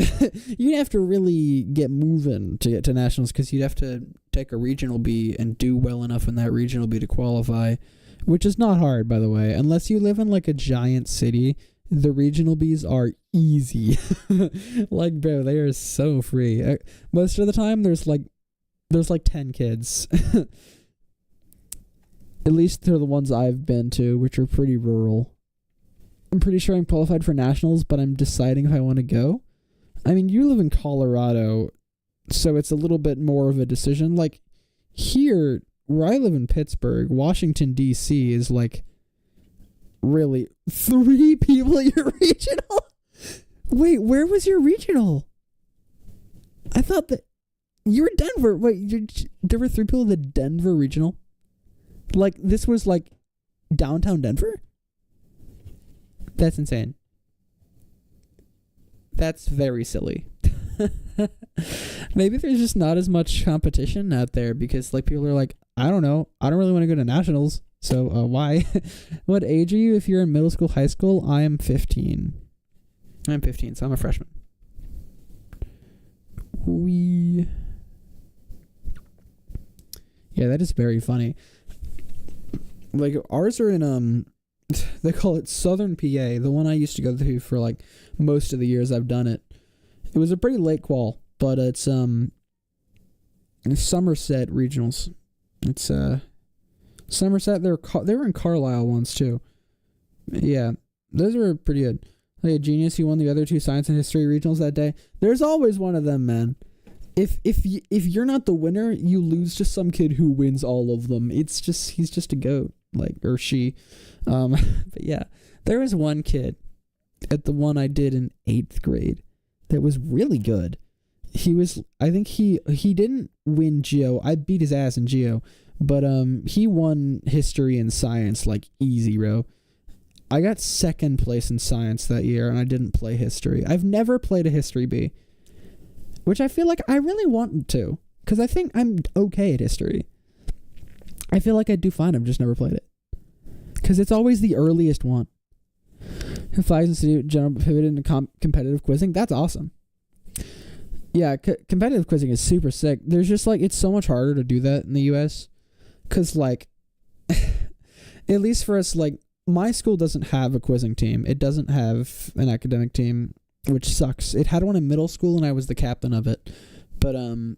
really get moving to get to nationals, because you'd have to take a regional B and do well enough in that regional B to qualify, which is not hard, by the way. Unless you live in, like, a giant city, the regional Bs are easy. Like, bro, they are so free. Most of the time, there's like 10 kids. At least they're the ones I've been to, which are pretty rural. I'm pretty sure I'm qualified for nationals, but I'm deciding if I want to go. I mean, you live in Colorado, so it's a little bit more of a decision. Like, here, where I live in Pittsburgh, Washington, D.C. is, like, really 3 people at your regional? Wait, where was your regional? I thought that you were Denver. Wait, there were 3 people at the Denver regional? Like, this was, like, downtown Denver? That's insane. That's very silly. Maybe there's just not as much competition out there because like people are like, I don't know, I don't really want to go to nationals. So why? What age are you if you're in middle school, high school? I am 15. I'm 15, so I'm a freshman. Yeah, that is very funny. Like ours are in they call it Southern PA, the one I used to go to for like most of the years I've done it. It was a pretty late qual, but it's Somerset regionals. It's Somerset. They were in Carlisle once too. Yeah, those were pretty good. Like a genius who won the other two science and history regionals that day. There's always one of them, man. If you're not the winner, you lose to some kid who wins all of them. He's just a goat, like, or she. But yeah, there was one kid at the one I did in 8th grade that was really good. I think he didn't win Geo. I beat his ass in Geo, but he won history and science like easy, bro. I got 2nd place in science that year, and I didn't play history. I've never played a history B, which I feel like I really wanted to, because I think I'm okay at history. I feel like I do fine. I've just never played it, because it's always the earliest one. Flags Institute general pivot into competitive quizzing. That's awesome. Yeah, competitive quizzing is super sick. There's just like, it's so much harder to do that in the U.S. because like, at least for us, like my school doesn't have a quizzing team. It doesn't have an academic team, which sucks. It had one in middle school and I was the captain of it. But now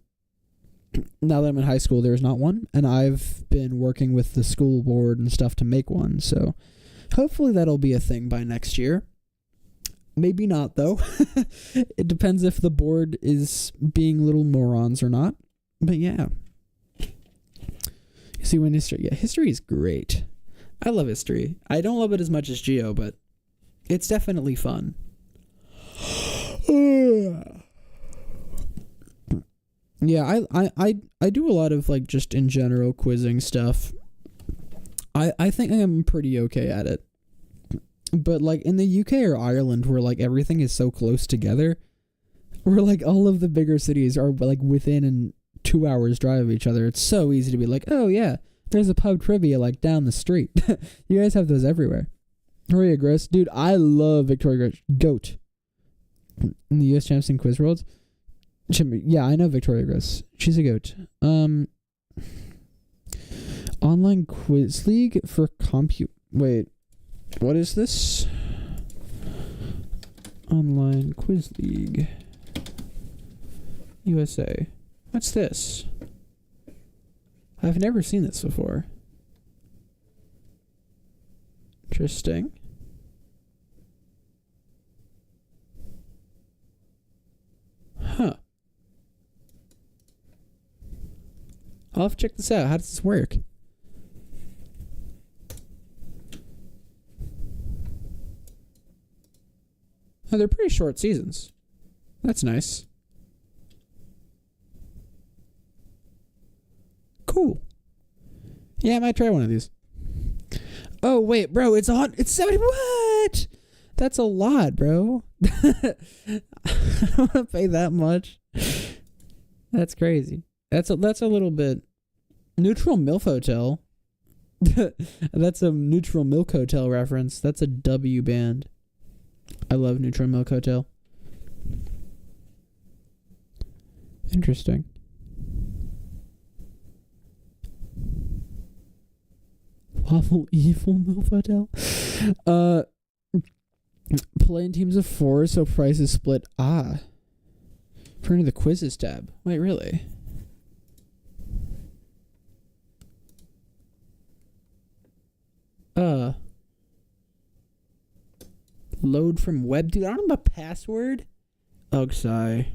that I'm in high school, there's not one, and I've been working with the school board and stuff to make one. So hopefully that'll be a thing by next year. Maybe not, though. It depends if the board is being little morons or not. But yeah. You see, when history is great. I love history. I don't love it as much as Geo, but it's definitely fun. Yeah, I do a lot of like just in general quizzing stuff. I think I'm pretty okay at it. But like in the UK or Ireland, where like everything is so close together, where like all of the bigger cities are like within 2 hours drive of each other, it's so easy to be like, oh yeah, there's a pub trivia like down the street. You guys have those everywhere. Victoria Gross, dude, I love Victoria Gross. Goat in the US Champs and Quiz Worlds. Yeah, I know Victoria Gross. She's a goat. Online quiz league for compute. Wait, what is this? Online quiz league. USA. What's this? I've never seen this before. Interesting. Huh. I'll have to check this out. How does this work? Oh, they're pretty short seasons. That's nice. Cool. Yeah, I might try one of these. Oh, wait, bro, it's 70. What? That's a lot, bro. I don't want to pay that much. That's crazy. That's a little bit. Neutral MILF Hotel. That's a Neutral Milk Hotel reference. That's a W band. I love Neutral Milk Hotel. Interesting. Lawful Evil MILF Hotel. Play in teams of 4, so price is split. Turn to the quizzes tab. Wait, really? Load from web. Dude, I don't have a password. Ugh, sigh.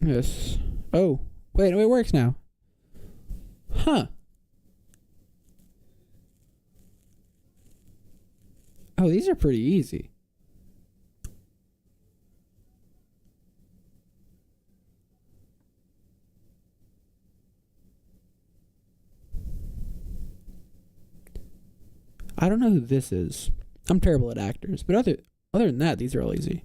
Yes. Oh, wait, it works now. Huh. Oh, these are pretty easy. I don't know who this is. I'm terrible at actors, but other than that, these are all easy.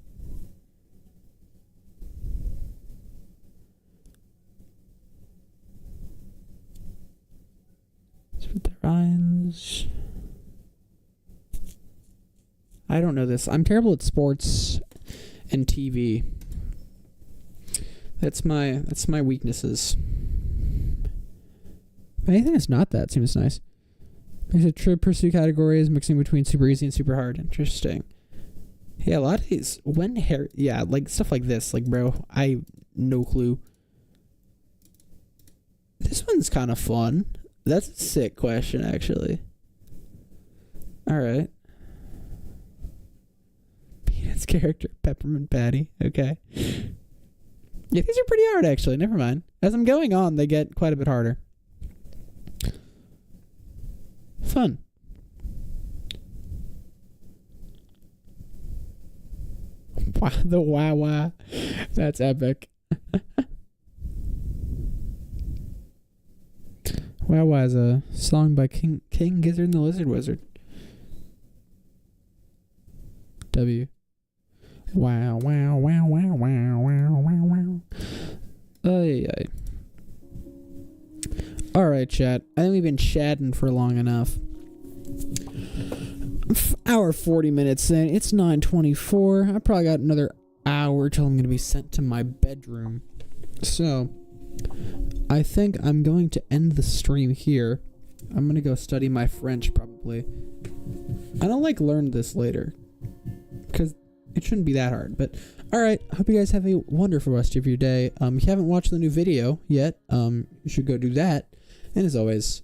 With the Ryans. I don't know this. I'm terrible at sports and TV. That's my weaknesses. Anything that's not that seems nice. There's a trip pursue categories mixing between super easy and super hard. Interesting. Yeah, a lot of these like stuff like this. Like, bro, I no clue. This one's kind of fun. That's a sick question, actually. All right. Peanuts character, Peppermint Patty. Okay. Yeah, these are pretty hard, actually. Never mind. As I'm going on, they get quite a bit harder. Fun. Wow, the wow. That's epic. Wow is a song by King Gizzard and the Lizard Wizard. W. Wow. Ay. Alright, chat. I think we've been chatting for long enough. Hour 40 minutes in. It's 9:24. I probably got another hour till I'm going to be sent to my bedroom. So, I think I'm going to end the stream here. I'm going to go study my French, probably. I don't learn this later, because it shouldn't be that hard. But, alright, I hope you guys have a wonderful rest of your day. If you haven't watched the new video yet, you should go do that. And as always,